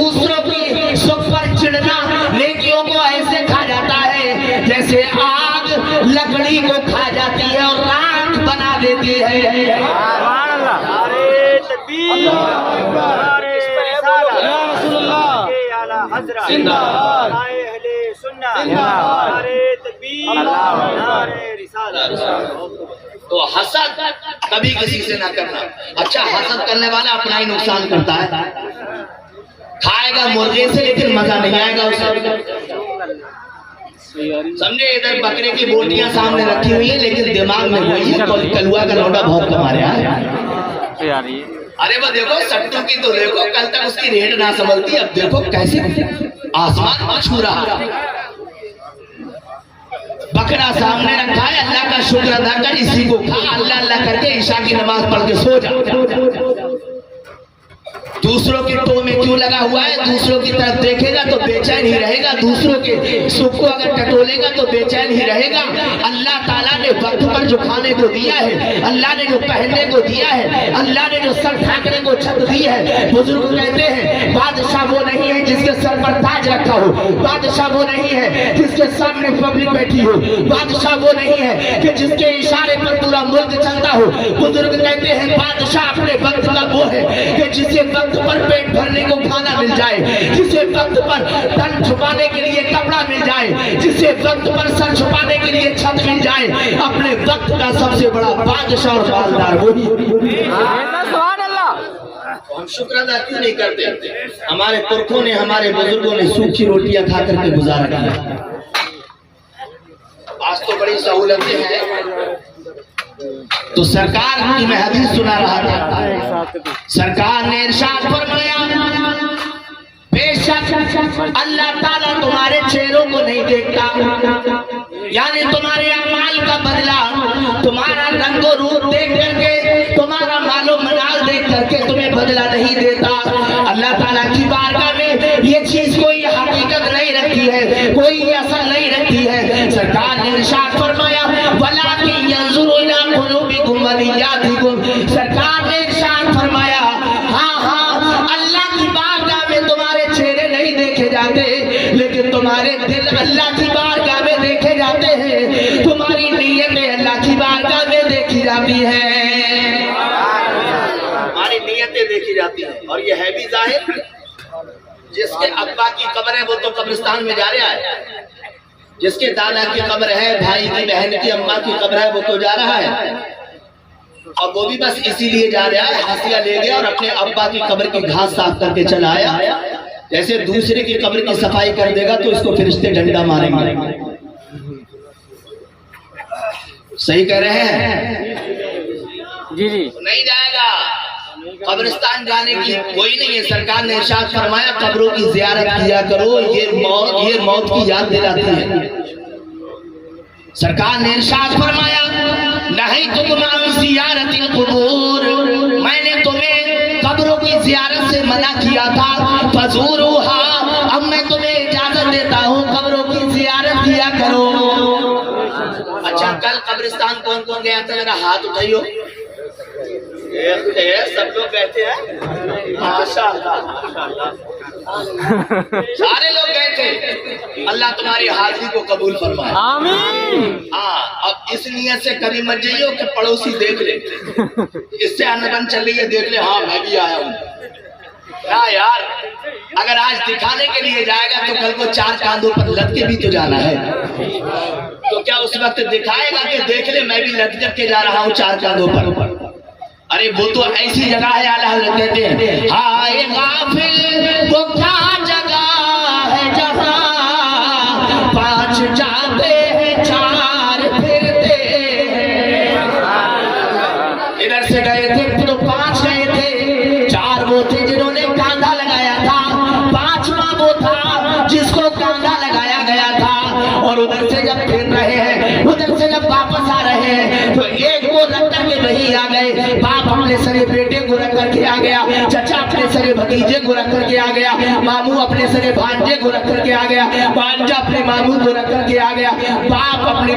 दूसरों की सुख पर चिढ़ना नेकियों को ऐसे खा जाता है जैसे आग लकड़ी को खा जाती है और राख बना देती है। तो हसद कभी किसी से ना करना। अच्छा, हसद करने वाला अपना ही नुकसान करता है। खाएगा मुर्गे से लेकिन मजा नहीं आएगा उसे। समझे, इधर बकरे की बोटियां सामने रखी हुई है लेकिन दिमाग में वही है कलुआ का लौंडा बहुत कमा रहा है। अरे वो देखो सट्टू की तो देखो, कल तक उसकी रेट ना समझती, अब देखो कैसे आसमान को छू रहा। बकरा सामने रखा है, अल्लाह का शुक्र अदा कर, इसी को खा, अल्लाह अल्लाह करके ईशा की नमाज पढ़ के सो जा। दूसरों के टो में क्यों लगा हुआ है? दूसरों की तरफ देखेगा तो बेचैन ही रहेगा, दूसरों के सुख को अगर टटोलेगा तो बेचैन ही रहेगा। अल्लाह ताला ने वक्त पर जो खाने को दिया है, अल्लाह ने जो पहनने को दिया है, अल्लाह ने जो सर ढाकने को छत दी है। बुजुर्ग कहते हैं बादशाह वो नहीं है जिसके सर पर ताज रखा हो, बादशाह वो नहीं है जिसके सामने पब्लिक बैठी हो, बादशाह वो नहीं है कि जिसके इशारे पर पूरा मुल्क चलता हो। बुजुर्ग कहते हैं बादशाह अपने वक्त का वो है कि जिसे वक्त पर पेट भरने को खाना मिल जाए, जिसे वक्त पर तन छुपाने के लिए कपड़ा मिल जाए, जिसे वक्त पर सर छुपाने के लिए छत मिल जाए। अपने वक्त का सबसे बड़ा बादशाह और मालदार वही। हम शुक्र अदा क्यों नहीं करते? हमारे पुरखों ने, हमारे बुजुर्गों ने सूखी रोटियां खा करके गुजारा किया। आज तो बड़ी सहूलतें हैं। तो सरकार की मैं हदीस सुना रहा था, सरकार ने इरशाद फरमाया बेशक अल्लाह ताला तुम्हारे चेहरों को नहीं देखता, यानी तुम्हारे अमाल का बदला, तुम्हारा रंगो रूप देख करके, तुम्हारा मालो मनाल देख करके तुम्हें बदला नहीं देता। अल्लाह ताला की बारगाह में ये चीज कोई हकीकत नहीं रखी है, कोई असर नहीं रखी है। सरकार ने इरशाद फरमाया वलाकिन यंजुरु इला कुलूबिकुम व निय्यातिकुम। सरकार ने इरशाद फरमाया हाँ, अल्लाह की बारगाह में तुम्हारे चेहरे नहीं देखे जाते, लेकिन तुम्हारे दिल अल्लाह की बारगाह में देखे जाते हैं, तुम्हारी नीयतें अल्लाह की बारगाह में देखी जाती है, हमारी नीयतें देखी जाती है। और ये है भी जाहिर, जिसके अब्बा की कब्र है वो तो कब्रिस्तान में जा रहा है, जिसके दादा की कब्र है, भाई की, बहन की, अम्मा की कब्र है, वो तो जा रहा है। और वो भी बस इसीलिए जा रहा है, हंसिया ले गया और अपने अब्बा की कब्र की घास साफ करके चला आया। जैसे दूसरे की कब्र की सफाई कर देगा तो इसको फरिश्ते डंडा मारेंगे। सही कह रहे हैं? जी जी, नहीं जाएगा। कब्रिस्तान जाने की कोई नहीं है। सरकार ने इरशाद फरमाया कब्रों की जियारत किया करो, ये मौत की याद दिलाती है। सरकार ने इरशाद फरमाया नहीं तुम ज़ियारतिल कुबूर, मैंने तुम्हें कब्रों की जियारत से मना किया था, फज़ूरूहा, अब मैं तुम्हें इजाजत देता हूँ कब्रों की जियारत किया करो। अच्छा, कल कब्रिस्तान कौन कौन गया था? जरा हाथ उठाइयो। सब लोग कहते हैं माशाअल्लाह, सारे लोग गए थे। अल्लाह तुम्हारी हाजिरी को कबूल फरमाए, आमीन। हाँ, अब इस नियत से कभी मत जाइयो कि पड़ोसी देख ले, इससे अनबन चल रही है, देख ले हाँ मैं भी आया हूँ। ना यार, अगर आज दिखाने के लिए जाएगा तो कल को चार कांधों पर लद के भी तो जाना है। तो क्या उस वक्त दिखाएगा कि देख ले मैं भी लटक के जा रहा हूँ चार कांधों पर? अरे वो तो ऐसी जगह है, आला हज़रत कहते हैं हाय गाफिल वो क्या जगह है जहाँ पांच जाते हैं चार फिरते हैं। इधर से गए थे तो पांच गए थे, चार वो थे जिन्होंने कांधा लगाया था, पांचवा वो था जिसको कांधा लगाया गया था। और उधर से जब फिर रहे हैं, उधर से जब वापस आ रहे हैं तो एक को रख करके वही आ गए, बाप अपने सरे बेटे को रख करके आ गया, चचा अपने सरे भतीजे को रख करके आ गया, मामू अपने सरे भांजे को रख करके आ गया, भांजा अपने मामू को रख करके आ गया, बाप अपनी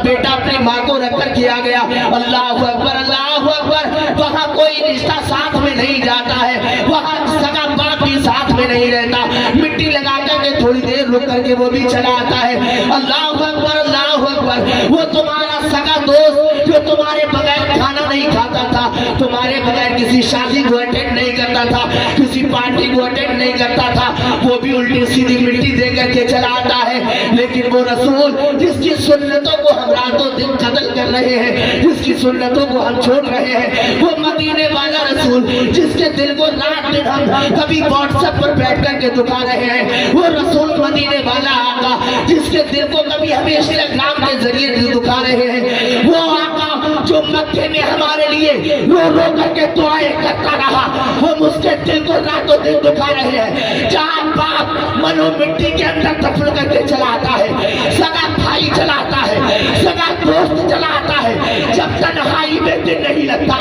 बेटा अपनी माँ को रख करके आ गया। अल्लाह अकबर, अल्लाह अकबर। वहाँ कोई रिश्ता साथ में नहीं जाता है, वहाँ सगा बाप भी साथ में नहीं रहता, मिट्टी लगा करके थोड़ी देर रुक करके वो भी चला आता है। अल्लाह अकबर, अल्लाह अकबर। वो तुम्हारा सगा दोस्त जो तुम्हारे बगैर खाना नहीं खाता था, तुम्हारे बगैर किसी शादी को अटेंड नहीं करता था, किसी पार्टी को अटेंड नहीं करता था, वो भी उल्टी सीधी मिट्टी दे करके चला आता है। लेकिन वो रसूल जिसकी सुन्नतों को हम रातों दिन कत्ल कर रहे हैं, जिसकी सुन्नतों को हम छोड़ रहे हैं, वो मदीने वाला रसूल जिसके दिल को रात दिन हम कभी व्हाट्सएप पर बैठ करके दुखा रहे हैं, वो रसूल मदीने वाला आका जिसके दिल को कभी हम इंस्टाग्राम के जरिए दुखा रहे हैं, वो आका जो मक्के में हमारे लिए रो रो करके दुआएं करता रहा, हम उसके दिल को रातों दिन दुखा रहे हैं। जहाँ बाप मनो मिट्टी के अंदर दफन करके चलाता है, सगा भाई चलाता है, सगा दोस्त चलाता है, जब तन्हाई में दिन नहीं लगता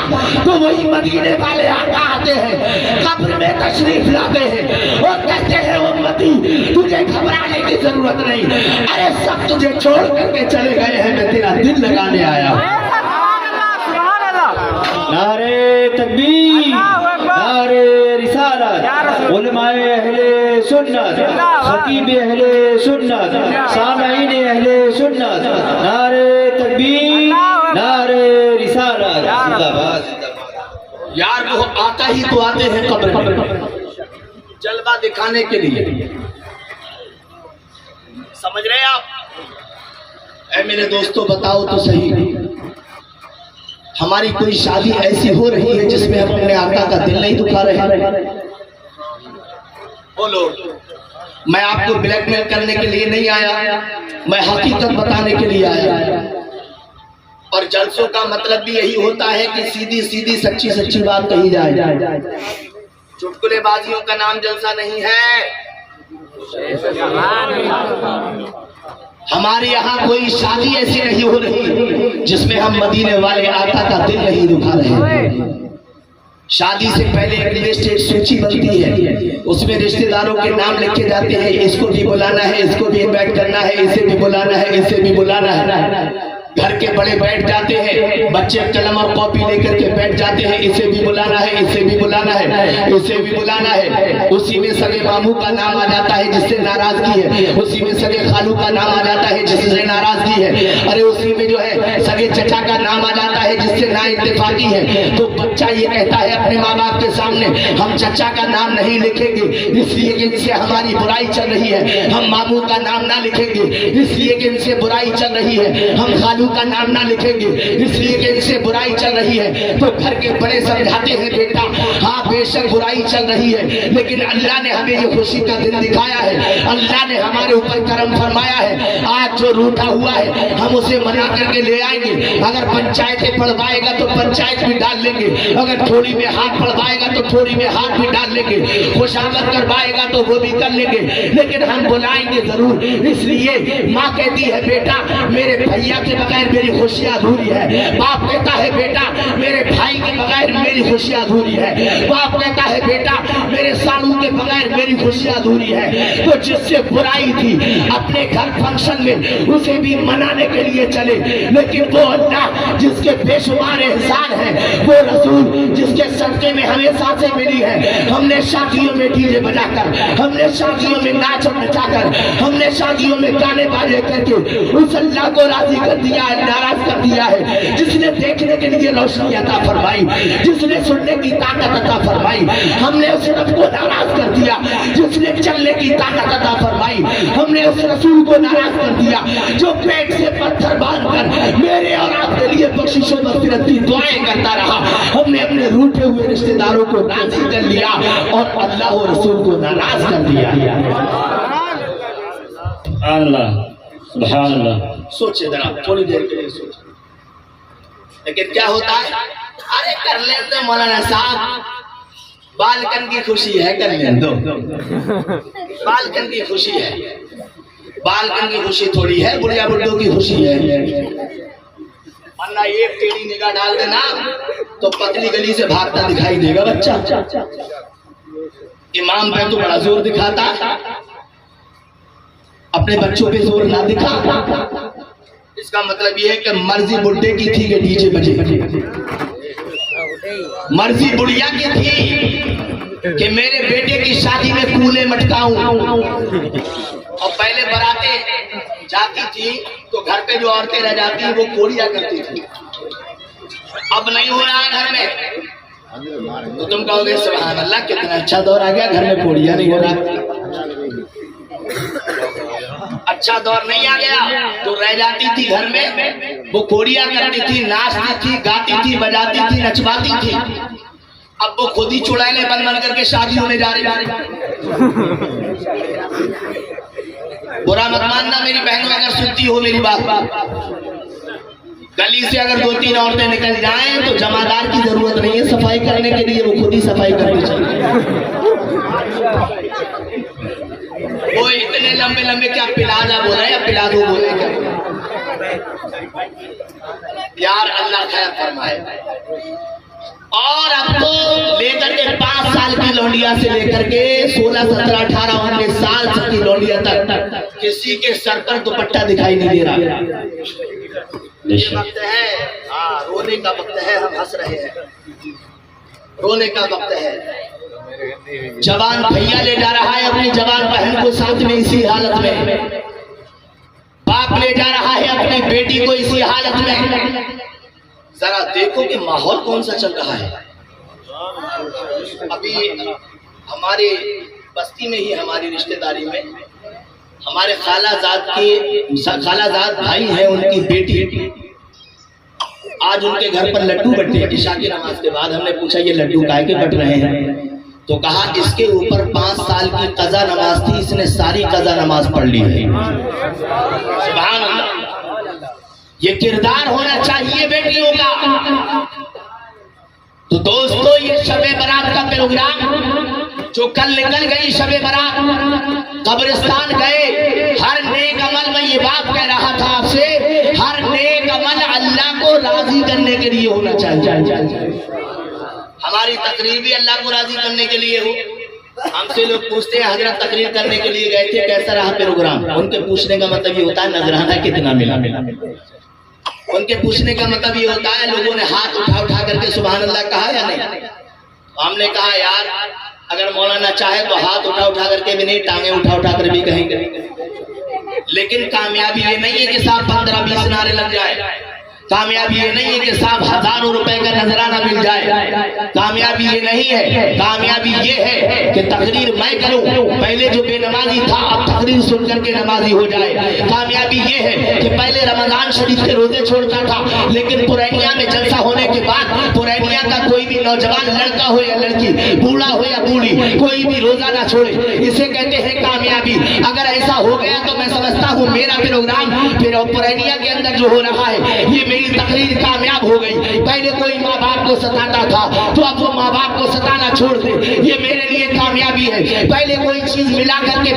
तो वही मदीने वाले आका आते हैं, कब्र में तशरीफ लाते हैं और कहते हैं उम्मती तुझे घबराने की जरूरत नहीं, अरे सब तुझे छोड़ करके चले गए हैं, मैं तेरा दिल लगाने आया हूँ। नारे तकबीर, नारे रिसालत, उलमाए अहले सुन्नत, खतीब अहले सुन्नत, सामईन अहले सुन्नत, नारे तकबीर, नारे रिसालत, जिंदाबाद। यार वो आता ही तो आते हैं कब्र में जलवा दिखाने के लिए, समझ रहे हैं आप? ऐ मेरे दोस्तों बताओ तो सही, हमारी कोई शादी ऐसी हो रही है जिसमें हम अपने आका का दिल नहीं दुखा रहे हैं? बोलो। मैं आपको ब्लैकमेल करने के लिए नहीं आया, मैं हकीकत बताने के लिए आया। और जलसों का मतलब भी यही होता है कि सीधी सीधी सच्ची सच्ची बात कही जाए। चुटकुलेबाजियों का नाम जलसा नहीं है। हमारे यहाँ कोई शादी ऐसी नहीं हो रही जिसमें हम मदीने वाले आका का दिल नहीं दुखा रहे हैं। शादी से पहले एक लिस्ट, एक सूची बनती है, उसमें रिश्तेदारों के नाम लिखे जाते हैं, इसको भी बुलाना है, इसको भी इनवाइट करना है, इसे भी बुलाना है, इसे भी बुलाना है। घर के बड़े बैठ जाते हैं, बच्चे कलम और कॉपी लेकर के बैठ जाते हैं, इसे भी बुलाना है, इसे भी बुलाना है, इसे भी बुलाना है। उसी में सगे मामू का नाम आ जाता है जिससे नाराजगी है, उसी में सगे खालू का नाम आ जाता है जिससे नाराजगी है, अरे उसी में जो है सगे चचा का नाम आ जाता है जिससे ना इत्तेफाकी है। तो बच्चा ये कहता है अपने माँ बाप के सामने, हम चचा का नाम नहीं लिखेंगे इसलिए कि इनसे हमारी बुराई चल रही है, हम मामू का नाम ना लिखेंगे इसलिए कि इनसे बुराई चल रही है, हम खालू का नाम ना लिखेंगे इसलिए कि इनसे बुराई चल रही है। तो घर के बड़े समझाते हैं बेटा हाँ बेशक बुराई चल रही है, लेकिन अल्लाह ने हमें ये खुशी का दिन दिखाया है, अल्लाह ने हमारे ऊपर करम फरमाया है। आज जो रूठा हुआ है हम उसे मना करके ले आएंगे, अगर पंचायतें पढ़वाएगा तो पंचायत भी डाल लेंगे, अगर थोड़ी में हाथ पढ़वाएगा तो थोड़ी में हाथ भी डाल लेंगे, खुशामद करवाएगा तो वो भी कर लेंगे, लेकिन हम बुलाएंगे जरूर। इसलिए माँ कहती है बेटा मेरे भैया के बगैर मेरी खुशियां अधूरी है, बाप कहता है बेटा मेरे भाई के बगैर मेरी खुशियां अधूरी है, बाप कहता है बेटा मेरे सालू के बगैर मेरी खुशियां अधूरी है। तो जिससे बुराई थी अपने घर फंक्शन में उसे भी मनाने के लिए चले, लेकिन वो अल्लाह जिसके बेशुमार एहसान है, वो रसूल जिसके सदके में हमें सांसें मिली है, हमने शादियों में डीजे बजाकर, हमने शादियों में नाच नचाकर, हमने शादियों में गाने बाजे करके उस अल्लाह को राजी कर दिया है, नाराज कर दिया है, जिसने देखने के लिए रोशनी अता फरमाई, जिसने सुनने की ताकत अता फरमाई, हमने उस रब को नाराज कर दिया जिसने चलने की ताकत अता फरमाई, हमने उस रसूल को नाराज कर दिया जो पेट से पत्थर बांधकर मेरे और आपके लिए बख्शिशों मग़फ़िरत की दुआएं करता रहा। हमने अपने रूठे हुए रिश्तेदारों को राजी कर लिया और अल्लाह और रसूल को नाराज कर दिया। अल्लाह सुभान अल्लाह। सोचे जरा थोड़ी देर के लिए सोचे, लेकिन क्या होता है अरे कर ले तो मौलाना साहब बालकन की खुशी है, कर ले दो बालकन की खुशी है, बालकन की खुशी थोड़ी है बुढ़िया बुड्ढों की खुशी है। वरना एक टेढ़ी निगाह डाल देना तो पतली गली से भागता दिखाई देगा बच्चा। इमाम पे तो बड़ा जोर दिखाता, अपने बच्चों पे जोर ना दिखा। इसका मतलब यह है कि मर्जी बुढ़े की थी कि डीजे बजे, मर्जी बुढ़िया की थी कि मेरे बेटे की शादी में कूले मटकाऊं। और पहले बरातें जाती थी तो घर पे जो औरतें रह जाती वो कोड़िया करती थी। अब नहीं हो रहा घर में, तो तुम कहोगे सुभान अल्लाह कितना अच्छा दौर आ गया, घर में कोड़िया नहीं हो रहा। अच्छा दौर नहीं आ गया तो रह जाती थी घर में, वो कोड़िया करती थी, नाचती थी, गाती थी, बजाती थी, नचवाती थी। अब वो खुद ही चुड़ैले बन बन करके शादी होने जा रही। बुरा मत मानना मेरी बहनों, अगर सुनती हो मेरी बात। गली से अगर 2-3 औरतें निकल जाएं तो जमादार की जरूरत नहीं है सफाई करने के लिए, वो खुद ही सफाई करनी चाहिए। वो इतने लंबे लंबे क्या पिलाजा बोले या पिलादो बोले क्या? यार अल्लाह खैर फरमाए। और अब तो लेकर के 5 साल की लौंडिया से लेकर के 16, 17, 18, 19 साल की लौंडिया तक किसी के सर पर दुपट्टा दिखाई नहीं दे रहा। ये वक्त है, हाँ रोने का वक्त है, हम हंस रहे हैं, रोने का वक्त है। जवान भैया ले जा रहा है अपनी जवान बहन को साथ में इसी हालत में, बाप ले जा रहा है अपनी बेटी को इसी हालत में। जरा देखो कि माहौल कौन सा चल रहा है। अभी हमारे बस्ती में ही, हमारी रिश्तेदारी में हमारे खालाजाद भाई हैं, उनकी बेटी, आज उनके घर पर लड्डू बटे। इशा की नमाज के बाद हमने पूछा ये लड्डू काहे के बट रहे हैं, तो कहा इसके ऊपर 5 साल की कज़ा नमाज थी, इसने सारी कज़ा नमाज पढ़ ली है। सुभान अल्लाह, ये किरदार होना चाहिए बेटियों का। तो दोस्तों ये शबे बारात का प्रोग्राम जो कल निकल गई, शबे बारात कब्रिस्तान गए, हर नेक अमल में ये बात कह रहा था आपसे, हर नेक अमल अल्लाह को राजी करने के लिए होना चाहिए। हमारी तकरीर भी अल्लाह को राजी करने के लिए हो। हमसे लोग पूछते हैं हजरत तकरीर करने के लिए गए थे, कैसा रहा प्रोग्राम? उनके पूछने का मतलब ये होता है नजराना कितना मिला। उनके पूछने का मतलब ये होता है लोगों ने हाथ उठा उठा करके सुभान अल्लाह कहा या नहीं? हमने कहा यार अगर मौलाना चाहे तो हाथ उठा उठा करके भी नहीं, टांगे उठा उठा कर भी कहेंगे। लेकिन कामयाबी ये नहीं है कि साहब 15-20 नारे लग जाए, कामयाबी ये नहीं है कि साहब हजारों रुपए का नजराना मिल जाए, कामयाबी ये नहीं है। कामयाबी ये है कि तकरीर मैं करूं, पहले जो बेनमाजी था अब तकरीर सुन करके नमाजी हो जाए। कामयाबी ये है कि पहले रमजान शरीफ के रोजे छोड़ता था, लेकिन पुरैनिया में जलसा होने के बाद पुरैनिया का कोई भी नौजवान लड़का हो या लड़की, बूढ़ा हो या बूढ़ी, कोई भी रोजा ना छोड़े, इसे कहते हैं कामयाबी। अगर ऐसा हो गया तो मैं समझता हूँ मेरा प्रोग्राम फिर पुरैनिया के अंदर जो हो रहा है ये मेरी तकरीर कामयाब हो गई। पहले कोई माँ बाप को सताता था तो अब वो माँ बाप को सताना छोड़ दे, ये मेरे लिए कामयाबी है। पहले कोई चीज मिला करके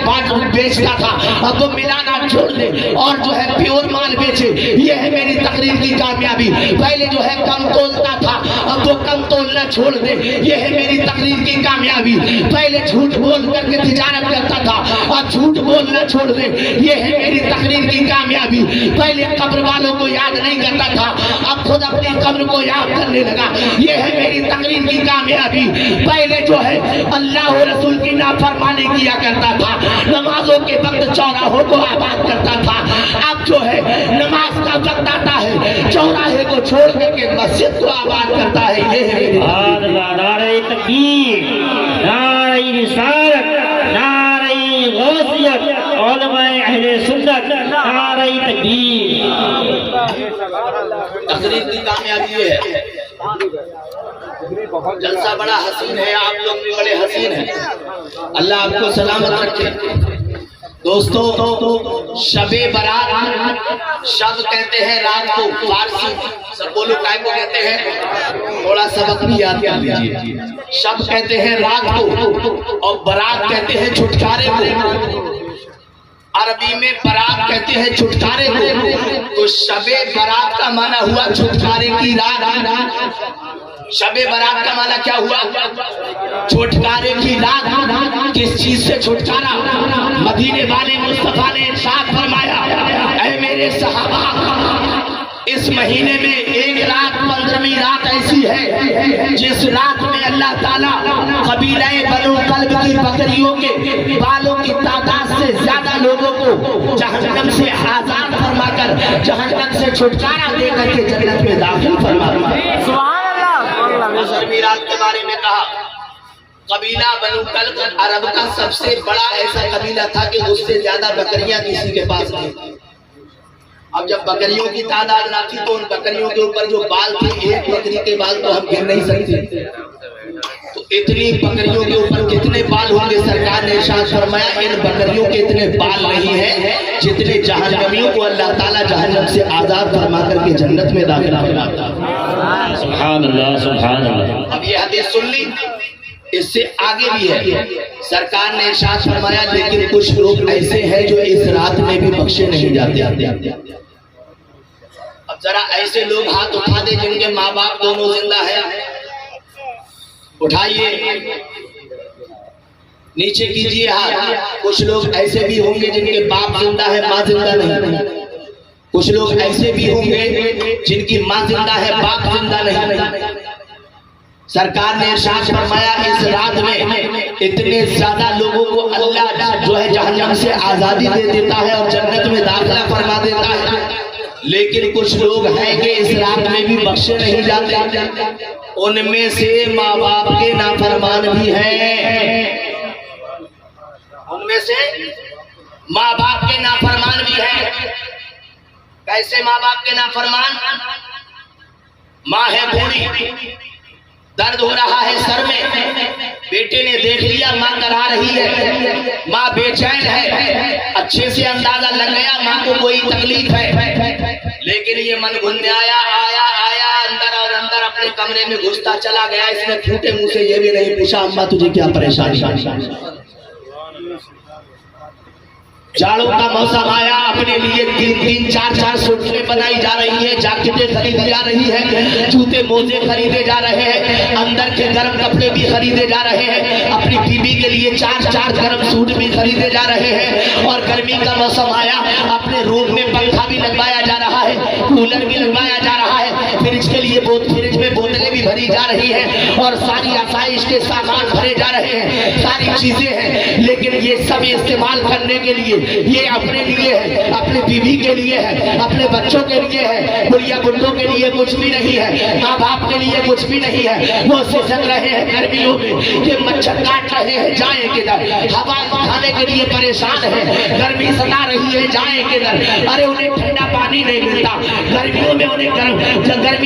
बेचता था, अब वो मिलाना छोड़ दे और जो है प्योर माल बेचे, ये है मेरी तकरीर की कामयाबी। पहले जो है कम तोलता था, अब वो कम तोलना छोड़ दे, ये है मेरी तकरीर की कामयाबी। पहले झूठ बोल करके तिजारत करता था, अब झूठ बोलना छोड़ दे, ये है मेरी तकरीर की कामयाबी। पहले कब्र वालों को याद नहीं करता था, अब खुद अपनी कब्र को याद करने लगा, ये है मेरी तकरीर की कामयाबी। पहले जो है अल्लाह और रसूल की नाफरमानी किया करता था, नमाजों के वक्त चौराहों को आबाद करता था, अब जो है नमाज का वक्त आता है चौराहे को छोड़ करके मस्जिद को आबाद करता है। ये है नारे तकबीर, नारे रिसालत, नारे गौसियत, उलमाए अहले सुन्नत, नारे तकबीर। तकरीर की कामयाबी ये है। जलसा बड़ा हसीन है, आप लोग भी बड़े हसीन हैं, अल्लाह आपको सलामत रखे। दोस्तों शबे बारात, शब कहते हैं रात को, फारसी सब बोलो काय को कहते हैं, थोड़ा सबक भी याद कर लीजिए। शब कहते हैं रात को और बारात कहते हैं छुटकारे को। अरबी में बारात कहते हैं छुटकारे को, तो शबे बारात का माना हुआ छुटकारे की रात। शबे बारात का माना क्या हुआ? छुटकारे की रात। किस चीज से छुटकारा? मदीने वाले मुस्तफा ने इरशाद फरमाया, ऐ मेरे सहाबा इस महीने में एक रात 15वीं रात ऐसी है जिस रात में अल्लाह ताला कबीला बनु कल्ब की बकरियों के बालों की तादाद से ज्यादा लोगों को जहन्नम से आजाद फरमाकर जहन्नम से छुटकारा देकर के जन्नत में दाखिल फरमाता है। सुभान अल्लाह। 15वीं रात के बारे में कहा कबीला बनु कल्ब अरब का सबसे बड़ा ऐसा कबीला था कि उससे ज्यादा बकरियां किसी के पास नहीं थी। अब जब बकरियों की तादाद ना थी तो उन बकरियों के ऊपर जो बाल थे, एक बकरी के बाल तो हम गिन नहीं सकते, तो इतनी बकरियों के ऊपर कितने बाल होंगे। सरकार ने इरशाद फरमाया इन बकरियों के इतने बाल नहीं है जितने जहन्नमियों को अल्लाह ताला जहन्नम से आजाद फरमा करके जन्नत में दाखिल फरमाता है। सुभान अल्लाह, सुभान अल्लाह। अब ये हदीस सुन ली, इससे आगे भी है। सरकार ने इरशाद फरमाया लेकिन कुछ लोग ऐसे हैं जो इस रात में भी बख्शे नहीं जाते। अब जरा ऐसे लोग हाथ उठा दे जिनके माँ बाप दोनों जिंदा है, उठाइए, नीचे कीजिए हाथ। कुछ लोग ऐसे भी होंगे जिनके बाप जिंदा है, माँ जिंदा नहीं। कुछ लोग ऐसे भी होंगे जिनकी माँ जिंदा है, बाप जिंदा नहीं। सरकार ने इरशाद फरमाया इस रात में इतने ज्यादा लोगों को अल्लाह जो है जहन्नम से आजादी दे देता है और जन्नत में दाखिला फरमा देता है। लेकिन कुछ लोग हैं कि इस रात में भी बख्शे नहीं जाते। उनमें से माँ बाप के नाफरमान भी हैं, उनमें से माँ बाप के नाफरमान भी हैं। कैसे माँ बाप के नाफरमान? माँ है बूढ़ी, दर्द हो रहा है सर में, बेटे ने देख लिया माँ करा रही है, माँ बेचैन है, अच्छे से अंदाजा लग गया माँ को कोई तकलीफ है, लेकिन ये मन घुलने आया अंदर और अंदर अपने कमरे में घुसता चला गया। इसने फूटे मुंह से ये भी नहीं पूछा अम्मा तुझे क्या परेशानी। जाड़ों का मौसम आया, अपने लिए 3-3, 4-4 सूटें बनाई जा रही है, जैकेटें खरीदी जा रही है, जूते मोजे खरीदे जा रहे हैं, अंदर के गर्म कपड़े भी खरीदे जा रहे हैं, अपनी बीबी के लिए 4-4 गर्म सूट भी खरीदे जा रहे हैं। और गर्मी का मौसम आया, अपने रूम में पंखा भी लगवाया जा रहा है, कूलर भी लगवाया जा रहा है, फ्रिज के लिए फ्रिज में बोतलें भी भरी जा रही है और सारी आसाइश के सामान भरे जा रहे हैं, सारी चीजें हैं। लेकिन ये सब इस्तेमाल करने के लिए ये अपने लिए है, अपने बीवी के लिए है, अपने बच्चों के लिए है, बुढ़िया बुड्ढों के लिए कुछ भी नहीं है, माँ बाप के लिए कुछ भी नहीं है। वो सिसक रहे हैं गर्मियों में कि मच्छर काट रहे हैं, जाए किधर, हवा खाने के लिए परेशान है, गर्मी सता रही है, जाए किधर। अरे उन्हें ठंडा पानी नहीं मिलता, गर्मियों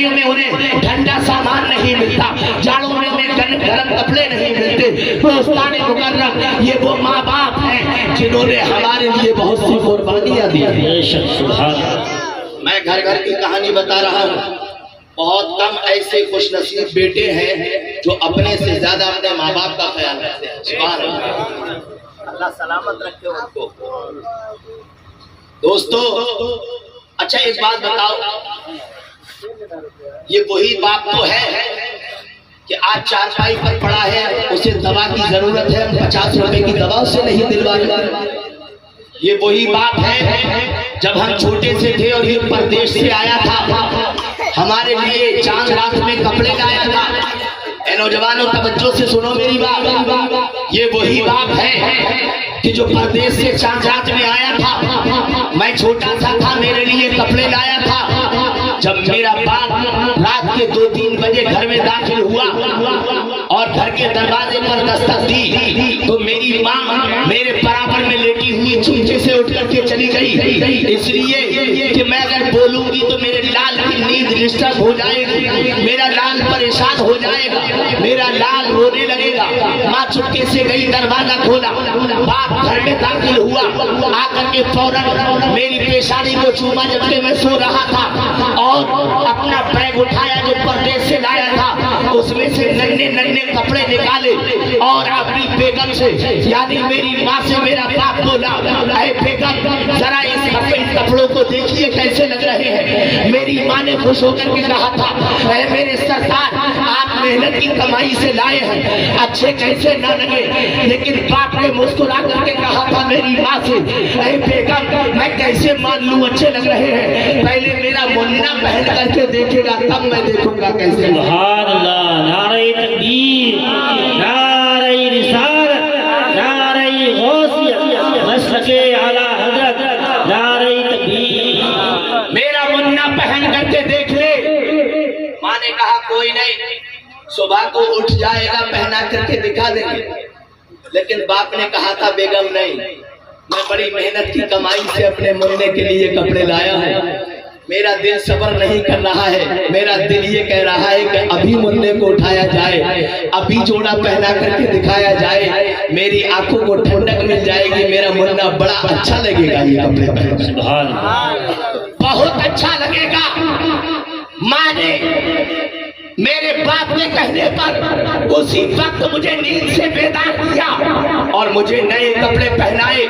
में उन्हें ठंडा सामान नहीं मिलता, जाड़ों में उन्हें गर्म कपड़े नहीं मिलते। दोस्ताने मुकर्रम ये वो माँ बाप हैं जिन्होंने हमारे लिए बहुत सी कुर्बानियां दी। मैं घर घर की कहानी बता रहा हूँ, बहुत कम ऐसे खुशनसीब बेटे हैं जो अपने से ज्यादा अपने माँ बाप का ख्याल रखते हैं। सुभान अल्लाह, अल्लाह सलामत रखे उनको। दोस्तों अच्छा एक बात बताओ, ये वही बाप तो है कि आज चारपाई पर पड़ा है, उसे दवा की जरूरत है, 50 रुपए की दवा उससे नहीं दिलवा रहे। ये वही बाप है जब हम छोटे से थे और ये परदेश से आया था, हमारे लिए चांद रात में कपड़े लाया था। ए नौजवानों तवज्जो से सुनो मेरी बात, ये वही बाप है कि जो परदेश से चांद रात में आया था, मैं छोटा सा था, मेरे लिए कपड़े लाया था। जब मेरा बाप रात के 2-3 बजे घर में दाखिल हुआ और घर के दरवाजे पर दस्तक दी तो मेरी माँ मेरे बराबर में लेटी हुई चुपके से उठ करके चली गई, इसलिए कि मैं अगर बोलूंगी तो मेरे लाल की नींद डिस्टर्ब हो जाएगी, मेरा लाल परेशान हो जाएगा, मेरा लाल रोने लगेगा। माँ चुपके से गई, दरवाजा खोला, बाप घर में दाखिल हुआ, आकर के फौरन मेरी पेशानी को चूमा जबकि मैं सो रहा था और अपना बैग उठाया जो परदेश से लाया था, उसमें से नन्हे नन्हे कपड़े निकाले और अपनी बेगम से यानी मेरी माँ से मेरा बाप बोला, अरे बेगम जरा इस कपड़ों को देखिए कैसे लग रहे हैं। मेरी माँ ने खुश होकर के कहा था, अरे मेरे सरकार आप मेहनत की कमाई से लाए हैं, अच्छे कैसे न लगे। लेकिन बाप ने मुस्कुरा करके कहा था मेरी माँ से, अरे बेगम मैं कैसे मान लूं, अच्छे लग रहे हैं, पहले मेरा मुन्ना पहन करके देखेगा तब मैं देखूंगा कैसे। सुभान अल्लाह, नारे तकबीर, नारे रिसालत, नारे गौसियत, मसलके आला हजरत, नारे तकबीर। मेरा मुन्ना पहन करके देख ले। माँ ने कहा कोई नहीं, सुबह को उठ जाएगा, पहना करके दिखा देंगे। लेकिन बाप ने कहा था बेगम नहीं, मैं बड़ी मेहनत की कमाई से अपने मुन्ने के लिए कपड़े लाया हूँ, मेरा दिल सब्र नहीं कर रहा है, मेरा दिल ये कह रहा है कि अभी मुन्ने को उठाया जाए, अभी जोड़ा पहना करके दिखाया जाए, मेरी आंखों को ठंडक मिल जाएगी, मेरा मुन्ना बड़ा अच्छा लगेगा ये कपड़े पहन। सुभान अल्लाह, बहुत अच्छा लगेगा। माँ ने मेरे बाप के कहने पर उसी वक्त मुझे नींद से बेदार किया और मुझे नए कपड़े पहनाए।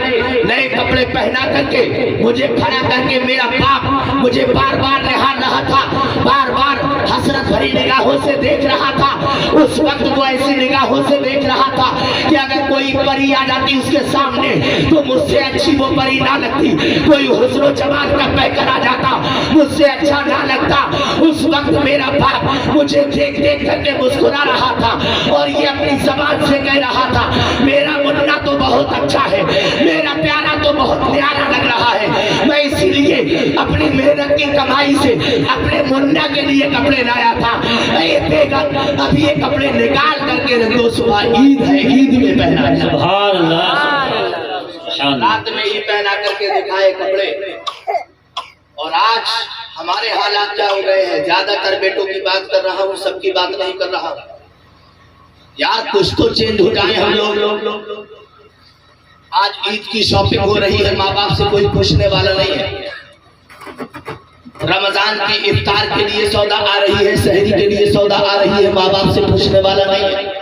नए कपड़े पहना करके मुझे खड़ा करके मेरा बाप मुझे बार बार निहार रहा था, बार बार हसरत भरी निगाहों से देख रहा था। उस वक्त वो ऐसी निगाहों से देख रहा था कि अगर कोई परी आ जाती उसके सामने तो मुझसे अच्छी वो परी ना लगती, कोई हुस्न जमाल का पैकर आ जाता मुझसे अच्छा ना लगता। उस वक्त मेरा बाप मुझे देख देख करके मुस्कुरा रहा था और ये अपनी जबान से कह रहा था मेरा मुन्ना तो बहुत अच्छा है, मेरा प्यारा तो बहुत प्यारा लग रहा है। मैं इसीलिए अपनी मेहनत की कमाई से अपने मुन्ना के लिए कपड़े लाया था। ये बेगम अभी ये कपड़े निकाल करके रख दो, सुबह ईद है, ईद में पहना है। सुभान अल्लाह, रात में ही पहना करके दिखाए कपड़े। और आज हमारे हालात क्या हो गए हैं, ज्यादातर बेटों की बात कर रहा हूँ, सबकी बात नहीं कर रहा यार, कुछ तो चेंज हो जाए हम लोग। आज ईद की शॉपिंग हो रही है, माँ बाप से कोई पूछने वाला नहीं है। रमजान की इफ्तार के लिए सौदा आ रही है, सहरी के लिए सौदा आ रही है, माँ बाप से पूछने वाला नहीं है।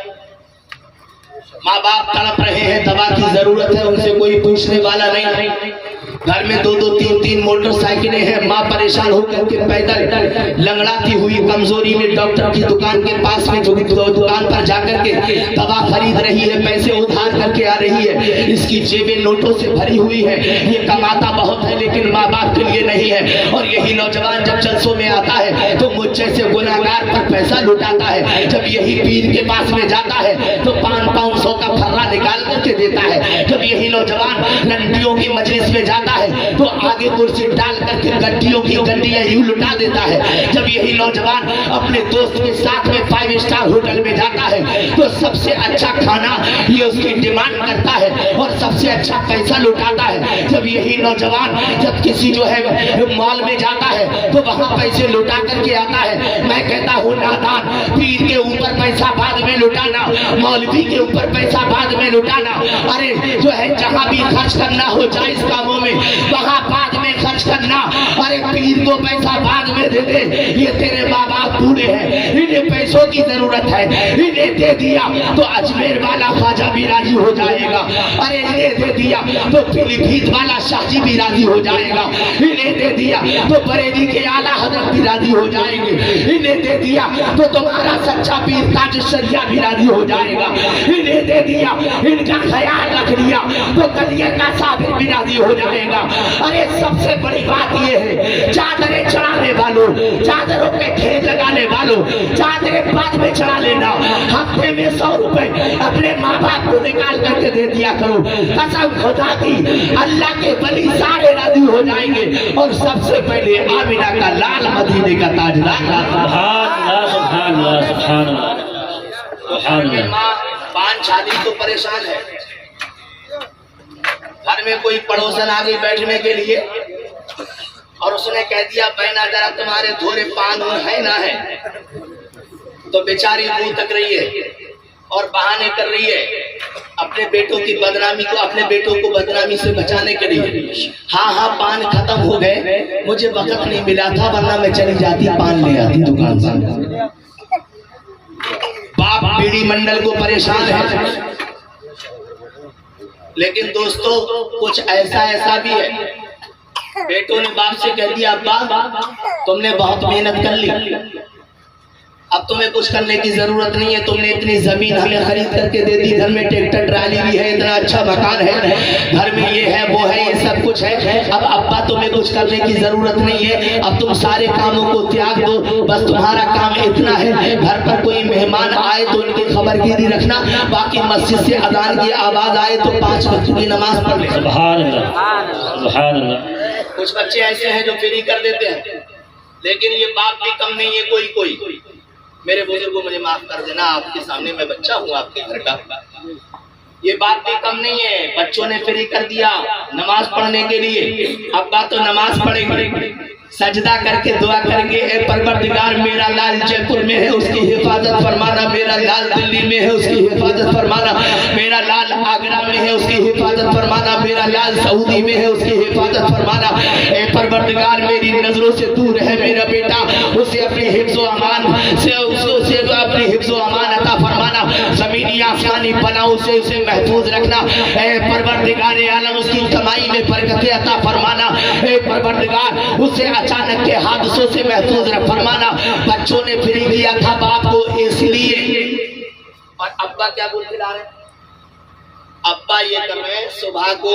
माँ बाप तड़प रहे हैं, दवा की जरूरत है, उनसे कोई पूछने वाला नहीं। घर में दो दो तीन तीन मोटरसाइकिलें हैं, माँ परेशान होकर के पैदल लंगड़ाती हुई कमजोरी में डॉक्टर की दुकान के पास में दुकान पर जाकर के दवा खरीद रही है, पैसे उधार करके आ रही है, इसकी जेबें नोटों से भरी हुई है, ये कमाता बहुत है लेकिन माँ बाप के लिए नहीं है। और यही नौजवान जब जलसों में आता है तो मुझ जैसे गुनाहगार पर पैसा लुटाता है, जब यही पीर के पास में जाता है तो 500 का फर्रा निकाल करके देता है, जब यही नौजवान लंडियों की मजलिस में जाता है तो आगे कुर्सी डाल करके गड्डियों की गड्डियां यूं लुटा देता है, जब यही नौजवान अपने दोस्त के साथ में 5 स्टार होटल में जाता है तो सबसे अच्छा खाना ये उसकी डिमांड करता है और सबसे अच्छा पैसा लुटाता है, जब यही नौजवान जब किसी जो है मॉल में जाता है तो वहां पैसे लुटा करके आता है। मैं कहता हूँ नादान, पीर के ऊपर पैसा बाद में लुटाना, मौलवी के ऊपर पैसा बाद में लुटाना, अरे जो है जहाँ भी खर्च करना हो जायज कामों में वहाँ बाद में खर्च करना, अरे पीर को पैसा बाद में दे दे, ये तेरे माँ बाप बूढ़े हैं, इन्हें पैसों की जरूरत है, इन्हें दे दिया तो अजमेर वाला ख्वाजा भी राजी हो जाएगा, अरे इन्हें दे दिया तो पीलीभीत वाला शाहजी भी राजी हो जाएगा, इन्हें दे दिया तो बरेली के आला हजरत भी राजी हो जाएंगे, इन्हें दे दिया तो तुम्हारा सच्चा पीर ताज शरिया भी राजी हो जाएगा, इन्हें दे दिया, इनका ख्याल रख लिया तो कलिया का साबिर भी राजी हो जाएगा। अरे सबसे बड़ी बात ये है, चादरें चढ़ाने वालों, चादरों पे ढेर लगाने वालों, चादरें बाद में चढ़ा लेना, हफ्ते में 100 रुपए अपने माँ बाप को निकाल करके दे दिया करो, कसम खुदा की अल्लाह के वली सारे राजी हो जाएंगे और सबसे पहले आमिना का लाल मदीने का ताजदार। माँ 5 शादी तो परेशान है, घर में कोई पड़ोसन आ गई बैठने के लिए और उसने कह दिया बहना जरा तुम्हारे थोड़े पान है ना है, तो बेचारी मुंह तक रही है और बहाने कर रही है अपने बेटों की बदनामी को, अपने बेटों को बदनामी से बचाने के लिए। हाँ पान खत्म हो गए, मुझे वक्त नहीं मिला था वरना मैं चली जाती पान ले आती दुकान से। बाप बीड़ी मंडल को परेशान है, लेकिन दोस्तों कुछ ऐसा भी है, बेटों ने बाप से कह दिया अब्बा तुमने बहुत मेहनत कर ली, अब तुम्हें कुछ करने की जरूरत नहीं है, तुमने इतनी जमीन हमें खरीद करके दे दी, घर में ट्रैक्टर ट्राली भी है, इतना अच्छा मकान है, घर में ये है वो है, ये सब कुछ है। अब अब्बा तुम्हें कुछ करने की जरूरत नहीं है, अब तुम सारे कामों को त्याग दो, बस तुम्हारा काम इतना है, घर पर कोई मेहमान आए तो उनकी खबरगिरी रखना, बाकी मस्जिद से अजान की आवाज आए तो 5 वक्त की नमाज पढ़ ले। सुभान अल्लाह, सुभान अल्लाह। कुछ बच्चे ऐसे हैं जो फ्री कर देते हैं, लेकिन ये बाप भी कम नहीं है। कोई मेरे बुजुर्गों मुझे माफ कर देना, आपके सामने मैं बच्चा हूँ आपके घर का, ये बात भी कम नहीं है। बच्चों ने फ्री कर दिया नमाज पढ़ने के लिए, अब्बा तो नमाज पढ़ेंगे, सजदा करके दुआ करेंगे, ए परवरदिगार मेरा लाल जयपुर में है उसकी हिफाजत फरमाना, मेरा लाल दिल्ली में है उसकी हिफाजत फरमाना, मेरा लाल आगरा में है उसकी हिफाजत फरमाना, मेरा लाल सऊदी में है उसकी हिफाजत फरमाना। ए परवरदिगार मेरी नजरों से दूर है मेरा बेटा, उसे अपनी हिफ्ज़ो अमान से उसे अपनी हिफ्ज़ो अमान अता फरमाना, ज़मीनी आसमानी बनाओ से उसे महफूज रखना। ए परवरदिगार आलम उसकी कमाई में बरकत अता फरमाना, ए परवरदिगार उसे अचानक के हादसों से महफूज फरमाना। बच्चों ने फ्री किया था बाप को इसलिए, और अब्बा क्या बोल के ला रहे हैं? अब्बा ये कर रहे हैं, सुबह को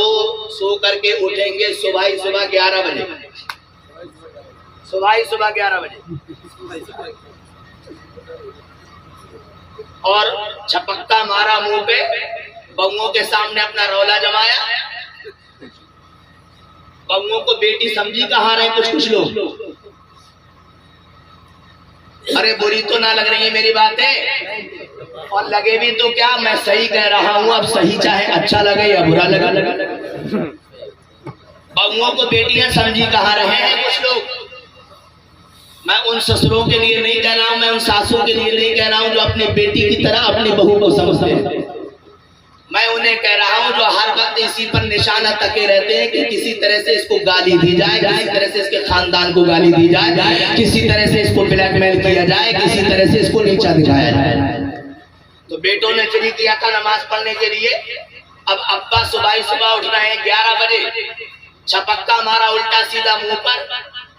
सो करके उठेंगे सुबह 11 बजे, सुबह 11 बजे, और झपक्का मारा मुंह पे, बउओं के सामने अपना रौला जमाया। बउओं को बेटी समझी कहा रहे कुछ लोग, अरे बुरी तो ना लग रही है मेरी बातें, और लगे भी तो क्या, मैं सही कह रहा हूं, अब सही चाहे अच्छा लगे या बुरा लगा। बउओं को बेटियां समझी कहा रहे हैं कुछ लोग। मैं उन ससुरों के लिए नहीं कह रहा हूं, मैं उन सासों के लिए नहीं कह रहा हूं जो अपनी बेटी की तरह अपनी बहू को समझते हैं। मैं उन्हें कह रहा हूं जो हर वक्त इसी पर निशाना तके रहते हैं कि किसी तरह से इसको गाली दी जाए, किसी तरह से इसके खानदान को गाली दी जाए, किसी तरह से इसको ब्लैकमेल किया जाए, किसी तरह से इसको नीचा दिखाया जाए। तो बेटों ने फ्री किया था नमाज पढ़ने के लिए। अब अब्बा सुबह उठ रहे हैं 11 बजे, छपक्का मारा उल्टा सीधा मुंह पर,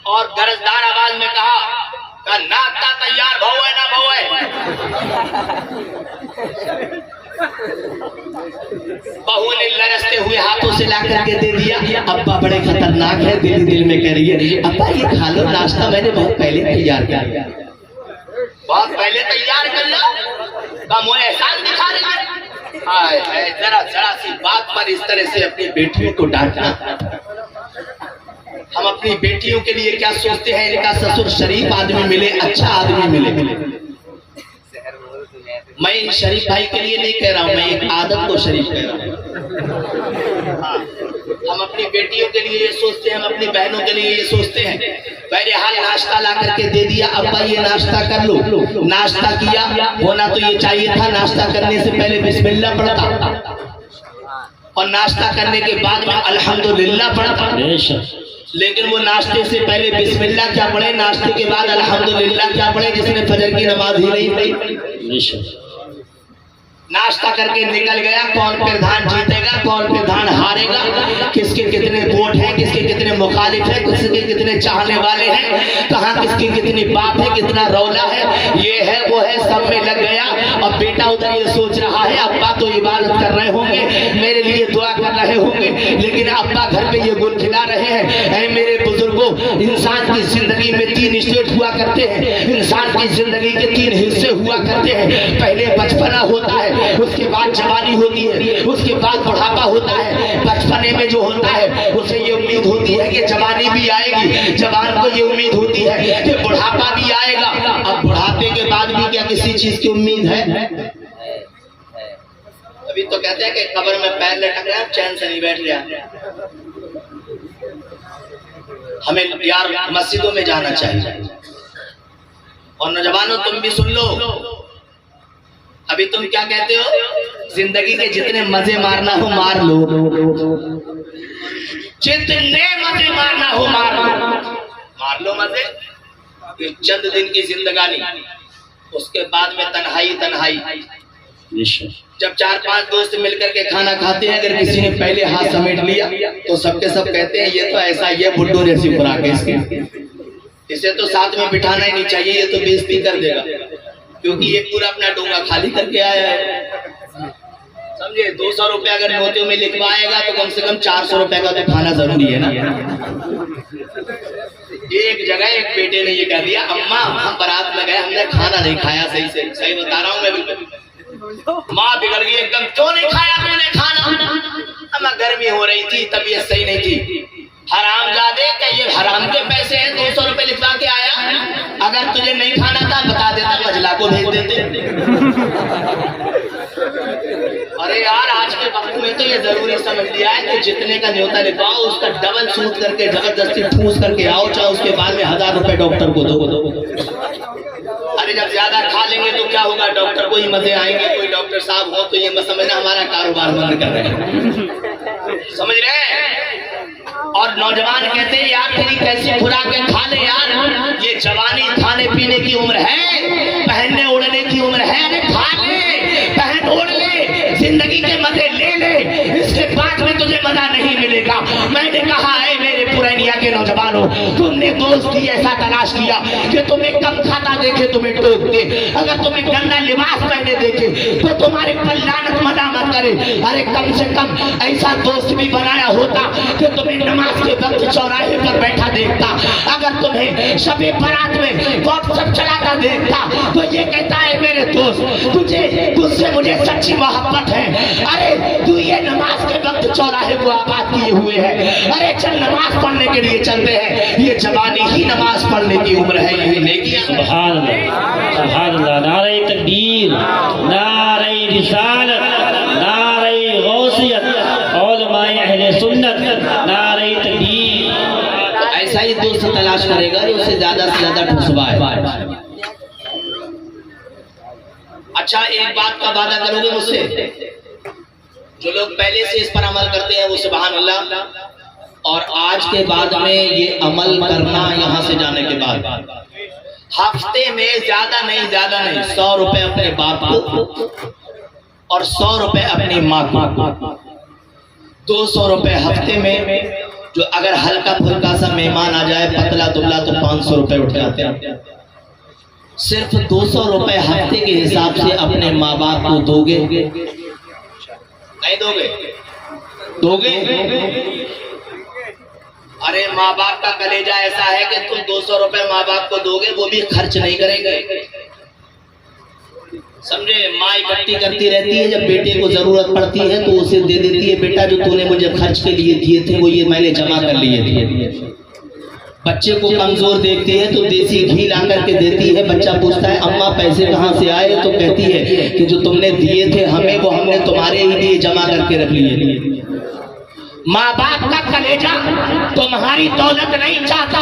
और गरजदार आवाज में कहा नाश्ता तैयार भाव है ना भाव है। बहू ने लरसते हुए हाथों से ला करके दे दिया। अब्बा बड़े खतरनाक है, दिल में कह रही है अब्बा ये खा लो, नाश्ता मैंने बहुत पहले तैयार कर लिया, बहुत पहले तैयार कर लो, कम एहसान दिखा रही है। जरा सी बात पर इस तरह से अपनी बेटियों को डांटना। हम अपनी बेटियों के लिए क्या सोचते हैं, इनका ससुर शरीफ आदमी मिले, अच्छा आदमी मिले। मैं इन शरीफ भाई के लिए नहीं कह रहा हूं, मैं एक आदत को शरीफ कह रहा हूं। हाँ, हम अपनी बेटियों के लिए ये सोचते हैं, हम अपनी बहनों के लिए ये सोचते हैं। बहरहाल नाश्ता ला करके दे दिया, अब्बा ये नाश्ता कर लो। नाश्ता किया, होना तो ये चाहिए था नाश्ता करने से पहले बिस्मिल्लाह पढ़ता, और नाश्ता करने के बाद में अल्हम्दुलिल्लाह पढ़ता। लेकिन वो नाश्ते से पहले बिस्मिल्लाह क्या पढ़े, नाश्ते के बाद अल्हम्दुलिल्लाह क्या पढ़े, जिसने फजर की नमाज ही नहीं पढ़ी। नाश्ता करके निकल गया, कौन प्रधान जीतेगा, कौन प्रधान हारेगा, किसके कितने वोट हैं, किसके कितने मुखालिफ हैं, किसके कितने चाहने वाले हैं, कहाँ किसकी कितनी बात है, कितना रौला है, ये है वो है, सब में लग गया। और बेटा उधर ये सोच रहा है अब्बा तो इबादत कर रहे होंगे, मेरे लिए दुआ कर रहे होंगे, लेकिन अब्बा घर पे ये गुल खिला रहे हैं। ऐ मेरे बुजुर्गों, इंसान की जिंदगी में 3 स्टेज हुआ करते हैं, इंसान की जिंदगी के 3 हिस्से हुआ करते हैं। पहले बचपना होता है, उसके बाद जवानी होती है, उसके बाद बुढ़ापा होता है। बचपने में जो होता है उसे ये उम्मीद होती है कि जवानी भी आएगी, जवान को ये उम्मीद होती है कि बुढ़ापा भी आएगा। अब बुढ़ापे के बाद भी क्या किसी चीज की उम्मीद है? अभी तो कहते हैं कि कब्र में पैर लटक रहे हैं, चैन से नहीं बैठ रहा। हमें यार मस्जिदों में जाना चाहिए। और नौजवानों तुम भी सुन लो, अभी तुम क्या कहते हो, जिंदगी के जितने मजे मारना हो मार लो, जितने मजे मारना हो मार लो मजे। चंद दिन की जिंदगानी, उसके बाद में तन्हाई। जब 4-5 दोस्त मिलकर के खाना खाते हैं, अगर किसी ने पहले हाथ समेट लिया तो सबके सब कहते हैं ये तो ऐसा, ये बुड्ढो जैसी खुराक है इसकी, इसे तो साथ में बिठाना ही नहीं चाहिए, ये तो बेइज्जती कर देगा। क्योंकि ये पूरा अपना डोंगा खाली करके आया है, समझे। 200 रुपए अगर नोटों में लिखवाएगा तो कम से कम 400 रुपए का तो खाना जरूरी है ना। एक जगह एक बेटे ने ये कह दिया, अम्मा हम बारात में गए, हमने खाना नहीं खाया सही से, सही बता रहा हूँ मैं बिल्कुल। माँ बिगड़ गई एकदम, क्यों नहीं खाया तूने खाना? अम्मा गर्मी हो रही थी, तबीयत सही नहीं थी। हरामजादे, क्या ये हराम के पैसे हैं? 200 रुपए लिखवा के आया, अगर तुझे नहीं खाना था बता देता, मजला को भेज देते। अरे यार आज के वक्त में तो ये जरूरी समझ लिया है कि जितने का न्योता लिखवाओ उसका डबल सूद करके जबरदस्ती ठूस करके आओ, चाहे उसके बाद में 1000 रुपए डॉक्टर को दो। अरे जब ज्यादा खा लेंगे तो क्या होगा, डॉक्टर को ही मजे आएंगे। कोई डॉक्टर साहब हो तो ये मत समझना हमारा कारोबार बंद कर रहे हैं, समझ रहे हैं। और नौजवान कहते हैं यार तेरी कैसी खुराकें खा ले यार, ये जवानी खाने पीने की उम्र है, पहनने ओढ़ने की उम्र है। अरे खा ले, पहन ओढ़ ले, जिंदगी के मजे ले ले, इसके बाद में तुझे मजा नहीं मिलेगा। मैंने कहा है मेरे पुरानिया के नौजवानों, तुमने दोस्त ही ऐसा तलाश किया कि तुम्हें कम खाता देखे तुम्हें टोक दे, अगर तुम्हें गंदा लिबास पहने देखे तो तुम्हारे पर लानत मना मत करे। अरे कम से कम ऐसा दोस्त भी बनाया होता कि तुम्हें नमाज के वक्त चौराहे पर बैठा देखता, अगर तुम्हें शबे बारात में व्हाट्सएप चलाता देखता तो ये कहता है मेरे दोस्त तुझसे मुझे सच्ची मोहब्बत है। अरे तू ये नमाज के वक्त चौराहे को आबाद किए हुए है, अरे चल नमाज पढ़ने के लिए चलते हैं, ये जवानी ही नमाज पढ़ने की उम्र है, यही नेकी। सुभान अल्लाह, सुभान अल्लाह। नारे तकबीर, नारे रिसालत, नारे गौसियत, उलमाए अहले सुन्नत, नारे तकबीर। ऐसा ही दोस्त तलाश करेगा जो उससे ज्यादा से ज्यादा ठुसवाए। अच्छा एक बात का वादा करोगे मुझसे, जो लोग पहले से इस पर अमल करते हैं वो सुभान अल्लाह, और आज के बाद में ये अमल करना, यहाँ से जाने के बाद हफ्ते में ज्यादा नहीं 100 रुपए अपने बाप को और 100 रुपए अपनी माँ को, 200 रुपए हफ्ते में। जो अगर हल्का फुल्का सा मेहमान आ जाए पतला दुबला तो 500 रुपए उठ जाते हैं। सिर्फ 200 रुपए हफ्ते के हिसाब से अपने माँ बाप को दोगे, नहीं दोगे? अरे माँ बाप का कलेजा ऐसा है कि तुम 200 रुपए माँ बाप को दोगे, वो भी खर्च नहीं करेंगे, समझे। माँ इकट्ठी करती रहती है, जब बेटे को जरूरत पड़ती है तो उसे दे देती है, बेटा जो तूने मुझे खर्च के लिए दिए थे वो ये मैंने जमा कर लिए थे। बच्चे को कमजोर देखती है तो देसी घी ला करके देती है, बच्चा पूछता है अम्मा पैसे कहाँ से आए, तो कहती है कि जो तुमने दिए थे हमें वो हमने तुम्हारे ही लिए जमा करके रख लिए। माँ बाप का कलेजा तुम्हारी दौलत नहीं चाहता,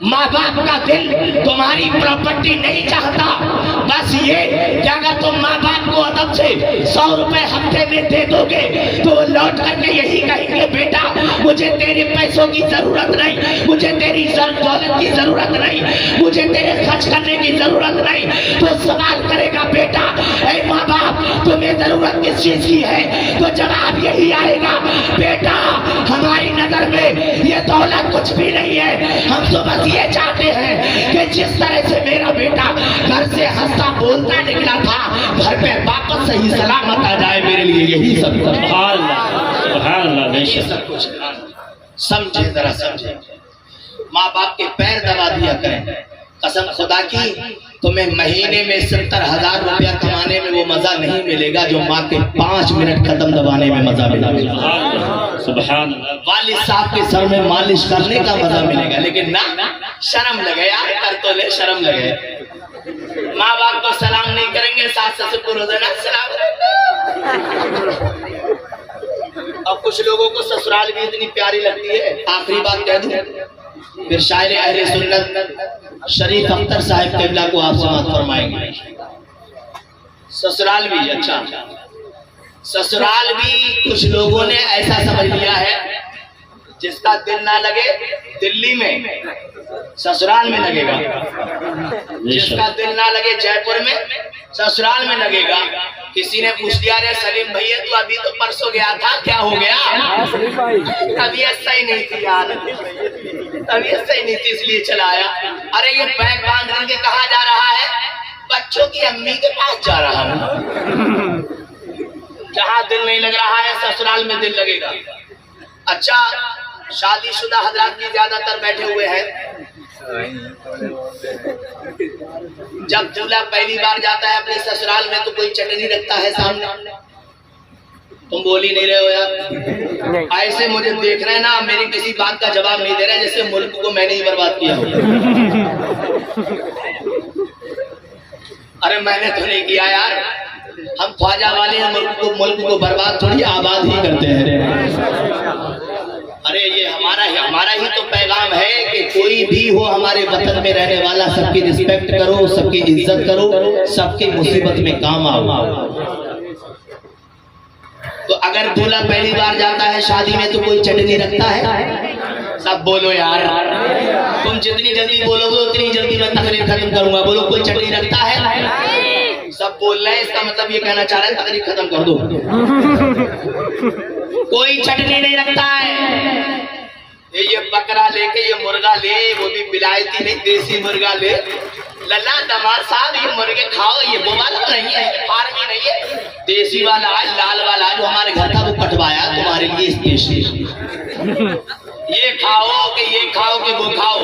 माँ बाप का दिल तुम्हारी प्रॉपर्टी नहीं चाहता, बस ये कि अगर तुम माँ बाप को अदब से 100 रुपए हफ्ते में दे दोगे तो लौट करके यही कहेंगे बेटा मुझे तेरे पैसों की जरूरत नहीं, मुझे तेरी दौलत की जरूरत नहीं, मुझे तेरे खर्च करने की जरूरत नहीं। तो सवाल करेगा बेटा ऐ माँ बाप तुम्हें जरूरत किस चीज की है, तो जवाब यही आएगा बेटा हमारी नजर में ये दौलत कुछ भी नहीं है, हम तो बस ये चाहते हैं कि जिस तरह से मेरा बेटा घर से हंसता बोलता निकला था घर पे वापस सही सलामत आ जाए, मेरे लिए यही सब सब कुछ। समझे, जरा समझे, माँ बाप के पैर दबा दिया करें, कसम खुदा की तुम्हें महीने में 70,000 रुपया कमाने में वो मजा नहीं मिलेगा जो माँ के 5 मिनट कदम दबाने में मजा मिलेगा। सुभान वालिद साहब के सर में मालिश करने का मजा मिलेगा, लेकिन ना शर्म लगे यार, कर तो ले शर्म लगे। माँ बाप को सलाम नहीं करेंगे, सास ससुर को रोजाना सलाम करेंगे। और कुछ लोगों को ससुराल भी इतनी प्यारी लगती है। आखिरी बात कह दूं, फिर शायर अहले सुन्नत शरीफ अख्तर साहब क़िबला को आप समाअत फरमाएंगे। ससुराल भी, अच्छा ससुराल भी कुछ लोगों ने ऐसा समझ लिया है, जिसका दिल ना लगे दिल्ली में ससुराल में लगेगा, जिसका दिल ना लगे जयपुर में ससुराल में लगेगा। किसी ने पूछ लिया अरे सलीम भैया तू अभी तो परसों गया था, क्या हो गया? तबीयत सही नहीं थी यार, तबीयत सही नहीं थी इसलिए चला आया। अरे ये बैग बांध करके कहाँ जा रहा है? बच्चों की अम्मी के पास जा रहा हूँ। जहाँ दिल नहीं लग रहा है ससुराल में दिल लगेगा। अच्छा, शादीशुदा हजरात भी ज्यादातर बैठे हुए हैं। जब दूल्हा पहली बार जाता है अपने ससुराल में तो कोई चटनी रखता है सामने। तुम बोल ही नहीं रहे हो यार। ऐसे मुझे देख रहे हैं ना, मेरी किसी बात का जवाब नहीं दे रहे, जैसे मुल्क को मैंने ही बर्बाद किया हो। अरे मैंने तो नहीं किया यार, हम ख्वाजा वाले हैं, मुल्क को बर्बाद थोड़ी आबाद ही करते हैं। अरे ये हमारा ही तो पैगाम है कि कोई भी हो हमारे वतन में रहने वाला, सबकी रिस्पेक्ट करो, सबकी इज्जत करो, सबकी मुसीबत में काम आओ। तो अगर दूल्हा पहली बार जाता है शादी में तो कोई चटनी रखता है? सब बोलो यार, तुम जितनी जल्दी बोलोगे उतनी जल्दी मैं तकरीर खत्म करूंगा। बोलो, कोई चटनी रखता है? सब बोल रहे हैं, इसका मतलब ये कहना चाह रहे हैं तकरीर खत्म कर दो। कोई चटनी नहीं रखता है। ये बकरा लेके ये मुर्गा ले, वो भी विलायती नहीं, देसी मुर्गा ले। लल्ला दमाद साहब, ये मुर्गे खाओ, ये वो वाला नहीं है, फार्मी नहीं है, देसी वाला है, लाल वाला जो हमारे घर का वो कटवाया तुम्हारे लिए स्पेशल। ये खाओ कि वो खाओ।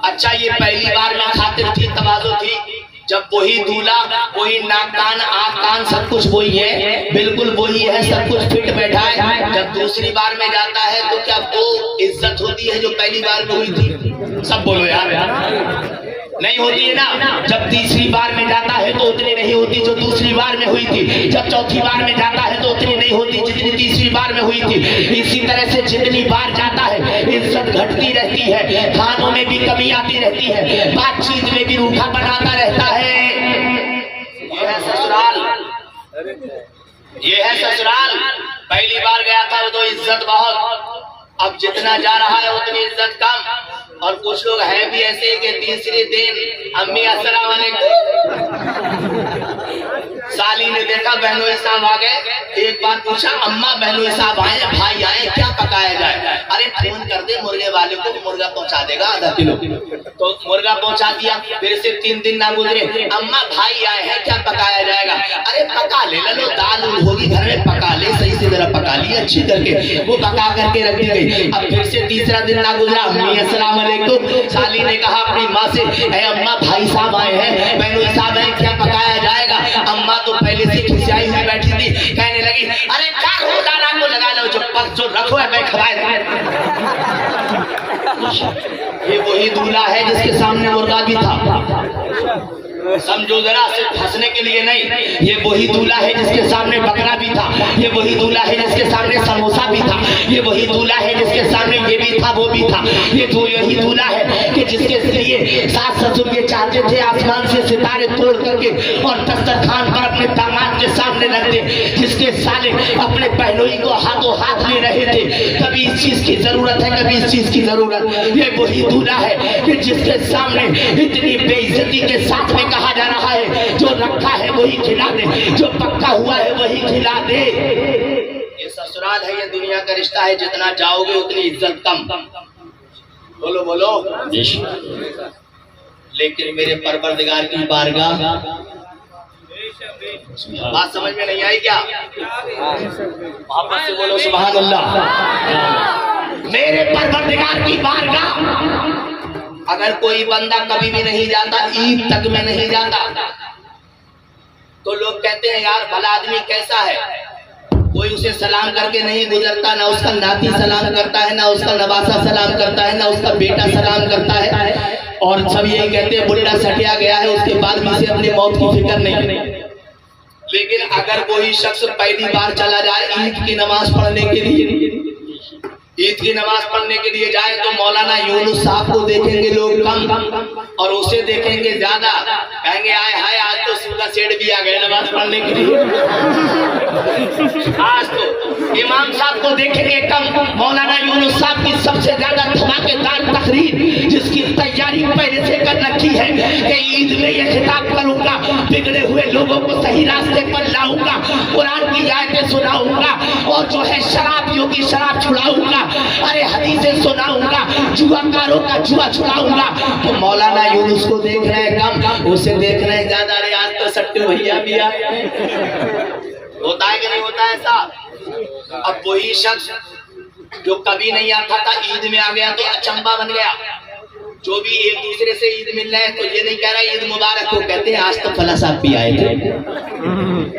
अच्छा, ये पहली बार में खातिर थी, तवाज़ो थी। जब वही दूल्हा, वही नाक कान आँख कान सब कुछ वही है, बिल्कुल वही है, सब कुछ फिट बैठा है। जब दूसरी बार में जाता है तो क्या वो इज्जत होती है जो पहली बार में हुई थी? सब बोलो यार, नहीं होती है ना। जब तीसरी बार में जाता है तो उतनी नहीं होती जो दूसरी बार में हुई थी। जब चौथी बार में जाता है तो उतनी नहीं होती जितनी तीसरी बार में हुई थी। इसी तरह से जितनी बार जाता है इज्जत घटती रहती है, खानों में भी कमी आती रहती है, बातचीत में भी रूखा बनाता रहता है। ये है ससुराल, ये है ससुराल। पहली बार गया था तो इज्जत बहुत, अब जितना जा रहा है उतनी इज्जत कम। और कुछ लोग हैं भी ऐसे कि तीसरे दिन अम्मी अस्सलाम वालेकुम, साली ने देखा बहनोई साहब आ गए, एक बार पूछा अम्मा बहनोई साहब आए, भाई आए, क्या पकाया जाए? अरे फोन कर दे मुर्गे वाले को, मुर्गा पहुंचा देगा आधा किलो। तो मुर्गा पहुंचा दिया। फिर से 3 दिन ना गुजरे, अम्मा भाई आए हैं, क्या पकाया जाएगा? अरे पका ले लो, दाल होगी घर में, पका ले, सही से जरा पका ली अच्छी करके, वो पका करके रख दी गई। अब फिर से तीसरा दिन ना गुजरा, अम्मी अस्सलाम वालेकुम, साली ने कहा अपनी माँ से, अम्मा भाई साहब आए हैं, बहनोई साहब आए, क्या पकाया जाएगा? अम्मा तो पहले से खिसियाई हुई बैठी थी, कहने लगी अरे क्या हो दाना को लगा लो, जो रखो है मैं खवाए। ये वही दूल्हा है जिसके सामने मुर्गा भी था, समझो जरा, सिर्फ हंसने के लिए नहीं। ये वही दूल्हा है जिसके सामने बकरा भी था, ये वही दूल्हा है जिसके सामने समोसा भी था, ये वही दूल्हा है जिसके सामने ये भी था वो भी था। ये तो यही दूल्हा है कि जिसके लिए सास ससुर ये चाहते थे आसमान से सितारे तोड़ करके और दस्तरखान पर अपने दामाद के सामने रख दे, जिसके साले अपने बहनोई को हाथों हाथ ले रहे थे, कभी इस चीज की जरूरत है, कभी इस चीज की जरूरत। ये वही दूल्हा है कि जिसके सामने इतनी बेइज्जती के साथ में कहा जा रहा है जो रखा है वही खिला दे, जो पक्का हुआ है वही खिला दे। ये ससुराल है, ये दुनिया का रिश्ता है, जितना जाओगे उतनी इज्जत कम। बोलो बोलो। लेकिन मेरे परवरदिगार की बारगाह, बात समझ में नहीं आई क्या? मोहब्बत से बोलो सुभान अल्लाह। मेरे परवरदिगार की बारगाह अगर कोई बंदा कभी भी नहीं जाता, ईद तक में नहीं जाता, तो लोग कहते हैं यार भला आदमी कैसा है, कोई उसे सलाम करके नहीं गुजरता, ना उसका नाती सलाम करता है, ना उसका नवासा सलाम करता है, ना उसका बेटा सलाम करता है, और सब यही कहते हैं बुढ़ा सटिया गया है, उसके बाद भी उसे अपनी मौत की फिक्र नहीं। लेकिन अगर कोई शख्स पहली बार चला जाए ईद की नमाज पढ़ने के लिए, ईद की नमाज पढ़ने के लिए जाए तो मौलाना यूनुस साहब को देखेंगे लोग कम और उसे देखेंगे ज्यादा, कहेंगे आए हाय आज तो सूरज सेठ भी आ गए नमाज पढ़ने के लिए। आज तो इमाम साहब को देखेंगे कम, मौलाना यूनुस साहब की सबसे ज्यादा धमाकेदार तकरीर जिसकी तैयारी पहले से कर रखी है कि ईद में यह खिताब करूंगा, बिगड़े हुए लोगों को सही रास्ते पर लाऊंगा, कुरान की आयतें सुनाऊंगा और जो है शराबियों की शराब छुड़ाऊंगा, अरे हदीसें सुनाऊंगा, जुआकारों का जुआ छुड़ाऊंगा। तो मौलाना यूनुस को देख रहे हैं कम, उसे देख रहे हैं ज्यादा। अरे आज तो सट्टू भैया भी आए। होता है कि नहीं होता है ऐसा? अब वही शख्स जो कभी नहीं आता था ईद में आ गया तो अचंबा बन गया। जो भी एक दूसरे से ईद मिल रहे हैं तो ये नहीं कह रहा ईद मुबारक, तो कहते हैं आज तो फला साहब भी आए थे।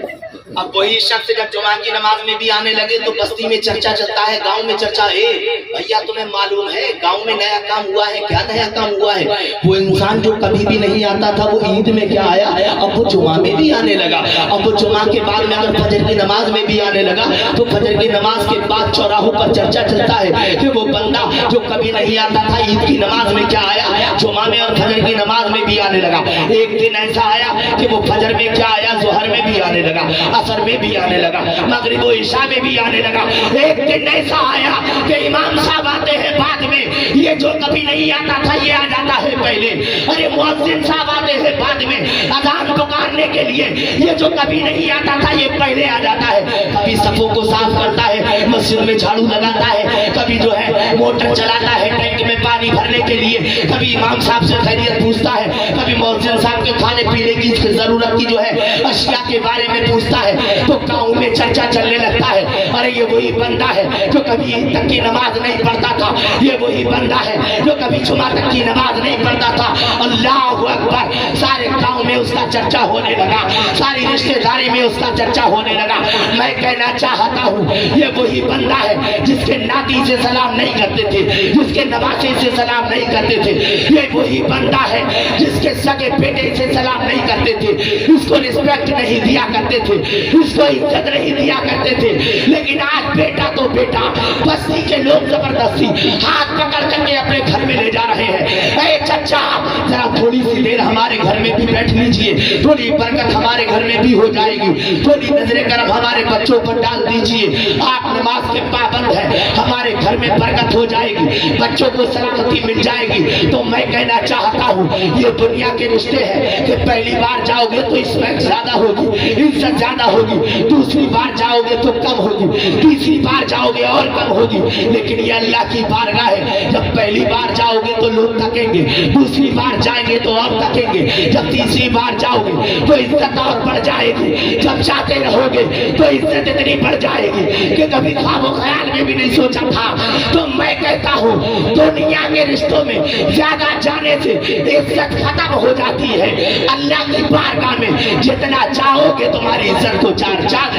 अब वही शख्स जब जुमा की नमाज में भी आने लगे तो बस्ती में चर्चा चलता है, गांव में चर्चा है। भैया तुम्हें मालूम है गांव में नया काम हुआ है? क्या नया काम हुआ है? वो इंसान जो कभी भी नहीं आता था वो ईद में क्या आया, अब वो जुमा में भी आने लगा। अब वो जुमा के बाद में अगर फजर की नमाज में भी आने लगा तो फजर की नमाज के बाद चौराहों पर चर्चा चलता है कि वो बंदा जो कभी नहीं आता था ईद की नमाज में क्या आया, जुमा में और फजर की नमाज में भी आने लगा। एक दिन ऐसा आया कि वो फजर में क्या आया, जोहर में भी आने लगा, असर में भी आने लगा, मगरिब और इशा में भी आने लगा। एक दिन ऐसा आया कि इमाम साहब आते हैं बाद में, ये जो कभी नहीं आता था ये आ जाता है पहले। अरे मुअज्जिन साहब आते हैं बाद में अजान पुकारने के लिए, ये जो कभी नहीं आता था ये पहले आ जाता है। कभी सफों को साफ करता है, मस्जिद में झाड़ू लगाता है, कभी जो है मोटर चलाता है टैंक में पानी भरने के लिए, कभी इमाम साहब से खैरियत पूछता है, कभी मुअज्जिन साहब के खाने पीने की जरूरत की जो है अशिया के बारे में पूछता है। तो गाँव में चर्चा चलने लगता है, अरे ये वही बंदा है जो कभी ईद तक की नमाज नहीं पढ़ता था, ये वही बंदा है जो कभी जुमा तक की नमाज नहीं पढ़ता था। अल्लाहु अकबर, सारे गांव में उसका चर्चा होने लगा, सारी रिश्तेदारी में उसका चर्चा होने लगा। मैं कहना चाहता हूँ ये वही बंदा है जिसके नाती से सलाम नहीं करते थे, जिसके नवासे से सलाम नहीं करते थे। ये वही बंदा है जिसके सगे बेटे से सलाम नहीं करते थे, उसको रिस्पेक्ट नहीं दिया करते थे, उसको इज्जत नहीं दिया करते थे। लेकिन आज बेटा तो बेटा, बस्ती के लोग जबरदस्ती हाथ पकड़ करके अपने घर में ले जा रहे हैं। अरे चचा जरा थोड़ी सी देर हमारे घर में भी बैठ लीजिए, थोड़ी बरकत हमारे घर में भी हो जाएगी, थोड़ी नजरे करम हमारे बच्चों पर डाल दीजिए। आप नमाज के पाबंद है, हमारे घर में बरकत हो जाएगी, बच्चों को सलामती मिल जाएगी। तो मैं कहना चाहता हूँ ये दुनिया के रिश्ते हैं कि पहली बार जाओगे तो रिस्पेक्ट ज्यादा होगी, इज्जत ज्यादा होगी, दूसरी बार जाओगे तो कम होगी, तीसरी बार जाओगे और कम होगी। लेकिन ये अल्लाह की बारगाह है, जब पहली बार जाओगे तो लोग तकेंगे, दूसरी बार जाएंगे तो और तकेंगे, जब तीसरी बार जाओगे तो इज्जत और बढ़ जाएगी, जब जाते रहोगे तो इज्जत इतनी बढ़ जाएगी कि कभी ख्वाबो ख्याल में भी नहीं सोचा था। तो मैं कहता हूँ दुनिया के रिश्तों में ज्यादा जाने से इज्जत खत्म हो जाती है। अल्लाह की बारगाह में जितना चाहोगे तुम्हारी इज्जत को चार चार।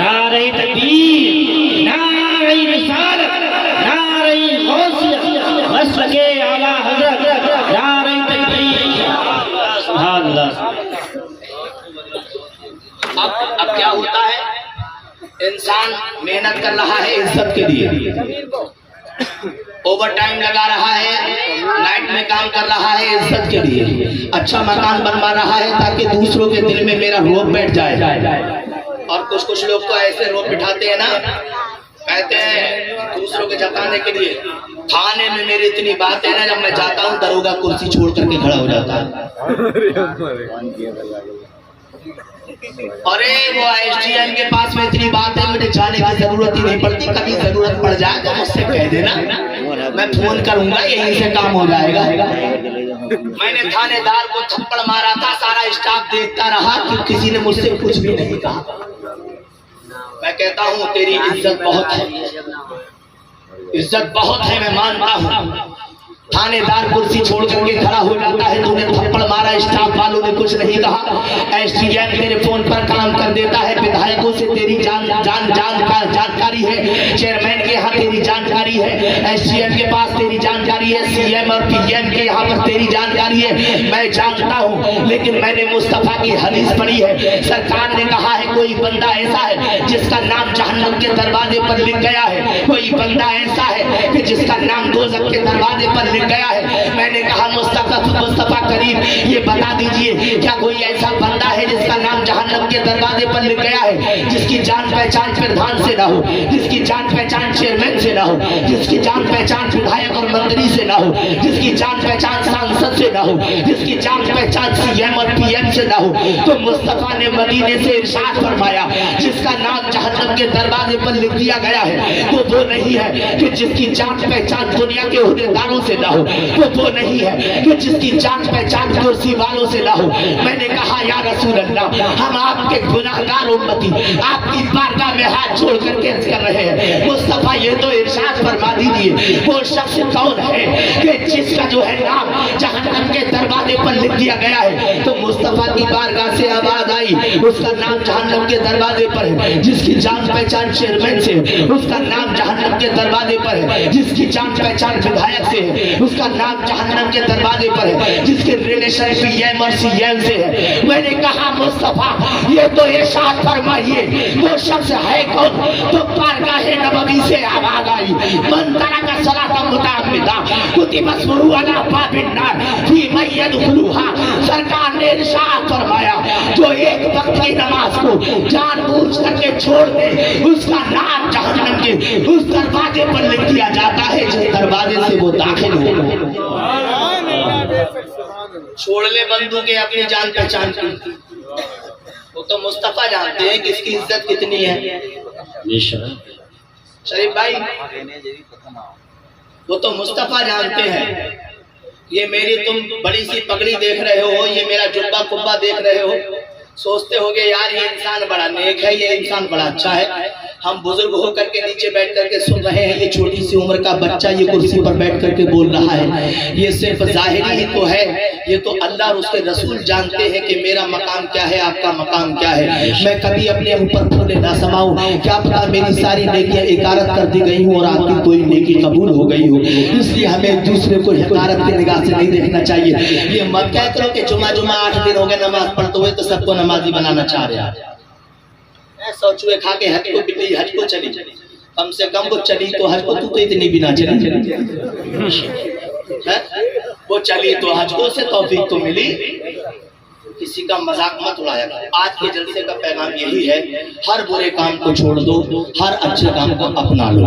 नारे तकबीर, नारे रिसालत, नारे गौसियत, मसलके आला हज़रत, नारे तकबीर, सुभान अल्लाह। अब क्या होता है, इंसान मेहनत कर रहा है इज्जत के लिए, ओवर टाइम लगा रहा है, नाइट में काम कर रहा है इज्जत के लिए, अच्छा मकान बनवा रहा है ताकि दूसरों के दिल में मेरा रोब बैठ जाए। और कुछ लोग तो ऐसे रोब बिठाते हैं ना, कहते हैं दूसरों के जताने के लिए। थाने में मेरी इतनी बात है ना, जब मैं जाता हूँ दरोगा कुर्सी छोड़ करके खड़ा हो जाता है। अरे वो एसडीएम के पास में इतनी बात है, मुझे जाने की जरूरत ही नहीं पड़ती, कभी जरूरत पड़ जाए तो मुझसे कह देना, मैं फोन करूंगा, यहीं से काम हो जाएगा। मैंने थानेदार को थप्पड़ मारा था, सारा स्टाफ देखता रहा कि किसी ने मुझसे कुछ भी नहीं कहा। मैं कहता हूँ तेरी इज्जत बहुत है, इज्जत बहुत है, मैं मानता हूँ। थानेदार कुर्सी छोड़ करके खड़ा हो जाता है, तूने थप्पड़ मारा, स्टाफ वालों ने कुछ नहीं कहा, एसडीएम तेरे फोन पर काम कर देता है, विधायकों से तेरी जानकारी है, चेयरमैन के यहाँ तेरी जानकारी है, एसडीएम के पास तेरी जानकारी है, सीएम और पीएम के यहाँ पर तेरी जानकारी है, मैं जानता हूँ। लेकिन मैंने मुस्तफा की हदीस पढ़ी है, सरकार ने कहा है कोई बंदा ऐसा है जिसका नाम जहन्नम के दरवाजे पर लिख गया है, कोई बंदा ऐसा है कि जिसका नाम दोज़ख के दरवाजे पर गया है। मैंने कहा मुस्तफा करीम ये बता दीजिए क्या कोई ऐसा बंदा है जिसका नाम जहन्नम के दरवाजे पर लिख गया है, जिसकी जान पहचान प्रधान से ना हो, जिसकी जान पहचान चेयरमैन से ना हो, जिसकी जान पहचान विधायक और मंत्री से ना हो, जिसकी जान पहचान सांसद से ना हो, जिसकी जान पहचान सीएम और पीएम से ना हो, तो मुस्तफा ने मदीने से इरशाद फरमाया जिसका नाम जहन्नम के दरवाजे पर लिख दिया गया है वो नहीं है कि जिसकी जान पहचान दुनिया के हुक्मदारों से ना हो, वो नहीं है कि जिसकी जान पहचान कुर्सी वालों से ना हो। मैंने कहा या रसूल अल्लाह, हम आपके गुनाहगार उम्मती आपकी बारगाह में हाथ जोड़ करके अर्ज कर रहे हैं, मुस्तफा ये तो इरशाद फरमा दीजिए वो शख्स कौन है कि जिसका जो है नाम जहन्नम के दरवाजे पर लिख दिया गया है। तो मुस्तफा की बारगाह से आवाज आई, उसका नाम जहन्नम के दरवाजे पर है, जिसकी जान पहचान चेयरमैन से है उसका नाम जहन्नम के दरवाजे पर है, जिसकी जान पहचान विधायक से है उसका नाम जहन्नम के दरवाजे पर है, जिसके रिलेशन पीएम और सीएम से है। मैंने कहा मुस्तफा ये तो इरशाद फरमाइए वो शख्स है कौन। तो बारगाह नबवी से आवाज आई, मन तरका सलाता मुताअम्मिदा कुतिबा मसरूअ अला बाबिन नार फी मन यदखुलुहा। सरकार ने इरशाद फरमाया जो एक वक्त की नमाज को जानबूझ करके छोड़ दे उसका नाम जहन्नम के उस दरवाजे पर लिख दिया जाता है जिस दरवाजे से वो दाखिल हो। छोड़ ले बंदूकें अपनी जान पहचान की, वो तो मुस्तफा जानते हैं किसकी इज्जत कितनी है। शरीफ भाई वो तो मुस्तफा जानते हैं। ये मेरी तुम बड़ी सी पगड़ी देख रहे हो, ये मेरा जुब्बा कुब्बा देख रहे हो, सोचते होगे यार ये इंसान बड़ा नेक है, ये इंसान बड़ा अच्छा है। हम बुजुर्ग होकर के नीचे बैठ करके सुन रहे हैं, ये छोटी सी उम्र का बच्चा ये कुर्सी पर बैठ करके बोल रहा है। ये सिर्फ जाहिरी ही तो है, ये तो अल्लाह और उसके रसूल जानते हैं कि मेरा मकाम क्या है, आपका मकाम क्या है। मैं कभी अपने ऊपर फूले ना समाऊं, क्या पता मेरी सारी नेकियां इकारत कर दी गई हूँ और आपकी कोई नेकी कबूल हो गई हो। इसलिए हमें एक दूसरे को हिकारत की निगाह से नहीं देखना चाहिए। ये मत क्या करो कि जुमा 8 दिन हो गए नमाज पढ़ते हुए तो सबको नमाजी बनाना चाह रहे हैं। सौ चूहे खा के हज को बिल्ली हज को चली, कम से कम वो चली तो हज को, तू तो इतनी भी ना चली है? वो चली तो हज को से तौफीक तो मिली। किसी का मजाक मत उड़ाया। आज के जलसे का पैगाम यही है, हर बुरे काम को छोड़ दो, हर अच्छे काम को अपना लो।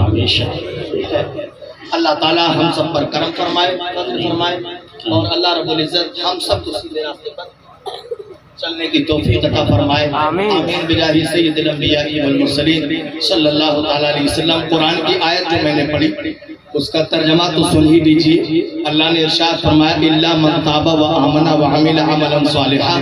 अल्लाह ताला हम सब पर करम फरमाए, फजल फरमाए और अल्लाह रब्बुल इज्जत हम सब को सीधे रास्ते पर चलने की तौफीक अता फरमाए। आमीन बिजाहि सय्यिदिल अंबिया वल मुरसलीन सल्लल्लाहु तआला अलैहि वसल्लम। कुरान की आयत जो मैंने पढ़ी उसका तर्जमा तो सुन ही लीजिए। अल्लाह ने इरशाद फरमाया इल्ला मन ताबा व आमना व अमिला अमलन सालिहा।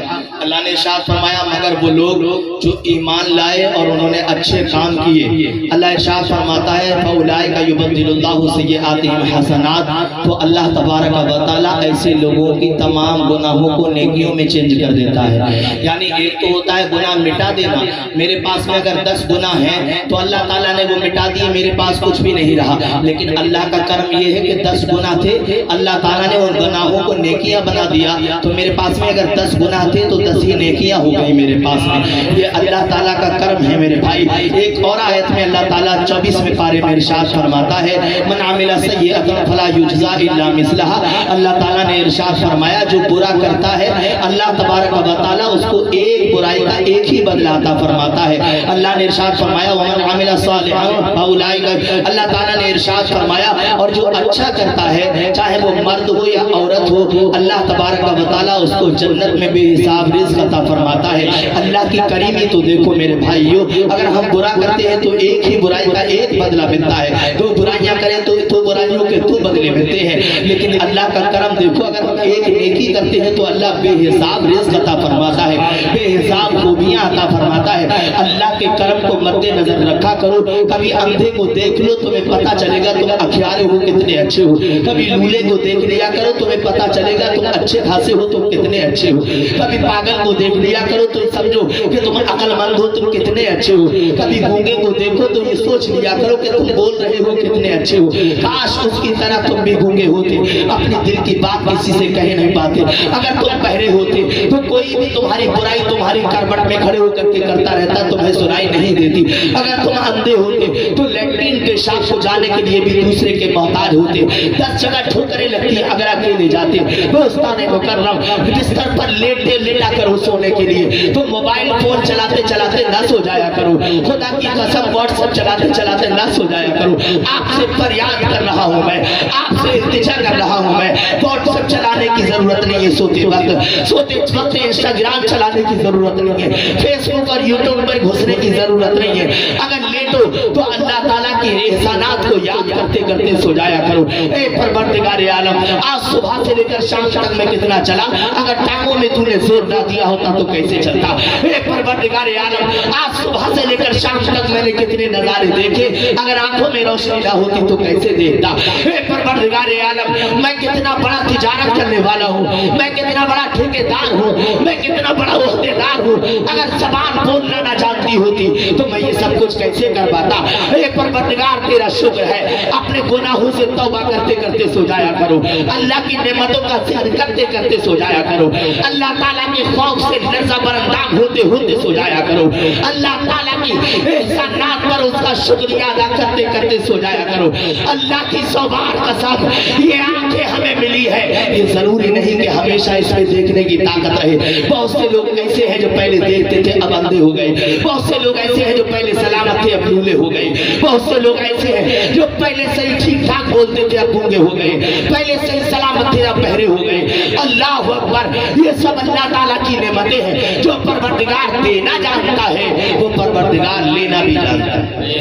अल्लाह ने इरशाद फरमाया मगर वो लोग जो ईमान लाए और उन्होंने अच्छे काम किए। अल्लाह इरशाद फरमाता है फउलाइका युबद्दिलुल्लाहु सय्यिआतिहिम हसनात। तो अल्लाह तबारक व तआला ऐसे लोगों की तमाम गुनाहों को नेकियों में चेंज कर देता है। यानी एक तो होता है गुनाह मिटा देना, मेरे पास में अगर 10 गुनाह हैं तो अल्लाह ताला ने वो मिटा दिए, मेरे पास कुछ भी नहीं रहा। लेकिन अल्लाह का कर्म ये है कि 10 गुनाह थे, अल्लाह ताला ने उन गुनाहों को नेकियां बना दिया। तो मेरे पास में अगर 10 गुनाह थे तो 10 ही नेकियां हो गई मेरे पास में। ये अल्लाह ताला का कर्म है मेरे भाई। एक और आयत में अल्लाह ताला 24वें पारे में इरशाद फरमाता है मन आमिला सय्यअतन फला युजज़ा इल्ला मिस्लहा। अल्लाह ताला ने इरशाद फरमाया जो बुरा करता है अल्लाह तबारक व तआला उसको एक बुराई का एक ही बदला अता फरमाता है। अल्लाह ने इरशाद फरमाया वमन आमिला सालिहन फउलाइका। अल्लाह ताला ने इरशाद फरमाया और जो अच्छा करता है चाहे वो मर्द हो या औरत हो, अल्लाह तबारक व तआला उसको जन्नत में बेहिसाब रिज़्क़ अता फरमाता है। अल्लाह की करीमी तो देखो मेरे भाइयों, अगर हम बुरा करते हैं तो एक ही बुराई का एक बदला मिलता है, 2 बुराइयां करें तो 2 बुराइयों के 2 बदले मिलते हैं। लेकिन अल्लाह का करम देखो, अगर हम एक नेकी करते हैं तो अल्लाह बेहिसाब रिज़्क़ अता फरमाता है, बेहिसाब खूबियां अता फरमाता है। अल्लाह के करम को मद्देनजर रखा करो। कभी अंधे को देख लो तुम्हें पता चलेगा तुम अखियारे हो कितने अच्छे हो। कभी लूले को देख लिया करो तुम्हें पता चलेगा तुम अच्छे खासे हो, तुम कितने अच्छे हो। कभी पागल को देख लिया करो तुम समझो कि तुम अक्लमंद हो, तुम कितने अच्छे हो। कभी गूंगे को देखो तो ये सोच लिया करो कि तुम बोल रहे हो कितने अच्छे हो। काश उसकी तरह तुम भी गूंगे होते, अपनी दिल की बात किसी से कह नहीं पाते। अगर तुम बहरे होते तो कोई भी तुम्हारी बुराई तुम्हारी करवट में खड़े होकर के करता रहता, तुम्हें सुनाई नहीं देती। अगर तुम अंधे होते तो लैट्रीन के साफ को जाने के लिए भी दूसरे के मोहताज होते। 10 जगह ठोकरें लगती अगर अकेले जाते। दोस्ताने मुकर्रम बिस्तर पर लेटा करो सोने के लिए, तो मोबाइल फोन चलाते चलाते न सो जाया करो। खुदा की कसम व्हाट्सएप चलाते चलाते न सो जाया करो। आपसे फरियाद कर रहा हूँ, मैं आपसे इल्तिजा कर रहा हूँ। मैं व्हाट्सएप चलाने की जरूरत नहीं है सोते वक्त इंस्टाग्राम चलाने की जरूरत नहीं है, फेसबुक और यूट्यूब पर घुसने की जरूरत नहीं है। अगर लेटो तो अल्लाह ताला की एहसानात को याद करते करते सो जाया करो। ए परवरदिगार आलम, आज सुबह से लेकर शाम तक मैं कितना चला, अगर टांगों में तूने जोर ना दिया होता तो कैसे चलता। ए परवरदिगार आलम, आज सुबह से लेकर शाम तक मैंने कितने नजारे देखे, अगर आंखों में रोशनी ना होती तो कैसे देखता। ए परवरदिगार आलम, मैं कितना बड़ा तिजारत करने वाला हूँ, मैं कितना बड़ा ठेकेदार हूँ, मैं कितना बड़ा ओहदेदार हूँ, अगर जबान बोलना ना जानती होती तो मैं ये सब कुछ कैसे कर पाता। ए परवरदिगार तेरा शुक्र है, अपने गुनाहों से तौबा करते करते सो जाया करो, अल्लाह की नेमतों का जिक्र करते करते सो जाया करो, अल्लाह ताला के खौफ से लर्ज़ा बरंदाम होते होते सो जाया करो, अल्लाह ताला की एहसानात पर उसका शुक्रिया अदा करते करते सो जाया करो। अल्लाह की सौबार कसम, ये आंखें हमें मिली है, ये जरूरी नहीं कि हमेशा इसमें देखने की ताकत रहे। बहुत से लोग ऐसे हैं जो पहले देखते थे अब अंधे हो गए, बहुत से लोग ऐसे हैं जो पहले सलामत थे अब लूले हो गए, बहुत से लोग ऐसे हैं जो पहले सही ठीक ठाक बोलते थे अब गूंगे हो गए, पहले सही सलामत थे अब बहरे हो गए। अल्लाह अकबर, ये सब अल्लाह ताला की नेमतें हैं। जो परवरदिगार देना जानता है वो परवरदिगार लेना भी जानता है।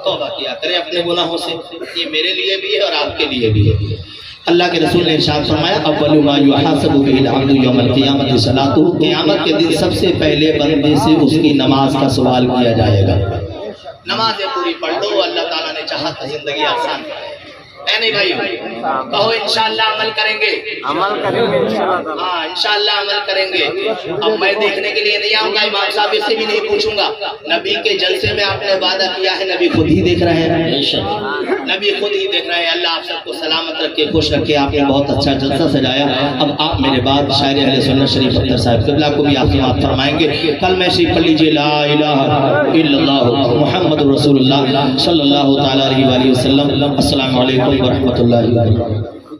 तौबा किया करें अपने गुनाहों से, ये मेरे लिए भी है और आपके लिए भी है। अल्लाह के रसूल ने इरशाद फरमाया, अव्वलु मा युहासबु बिहिल अब्दु यौमल क़ियामति सलातुहु, क़यामत के दिन सबसे पहले बंदे से उसकी नमाज का सवाल किया जाएगा। नमाज़ें पूरी पढ़ लो, अल्लाह ताला ने चाहा तो जिंदगी आसान करे। है नहीं भाई, कहो इंशाअल्लाह अमल करेंगे, इंशाअल्लाह। हाँ इंशाअल्लाह अमल करेंगे। अब मैं देखने के लिए नहीं आऊंगा, इमाम साहब से भी नहीं पूछूंगा। नबी के जलसे में आपने वादा किया है, नबी खुद ही देख रहे हैं, नबी खुद ही देख रहे हैं। अल्लाह आप सबको सलामत रखे, खुश रखे। आपने बहुत अच्छा जलसा सजाया। अब आप मेरे बाद शायर अहले सुन्नत शरीफ अख्तर साहब क़िबला को भी आप समाअत फरमाएंगे। कल में शरीफ पढ़ लीजिए, ला इलाहा इल्लल्लाह मुहम्मदुर रसूलुल्लाह सल्लल्लाहु तआला अलैहि वसल्लम। अस्सलामु अलैकुम व रहमतुल्लाहि व बरकातुहू।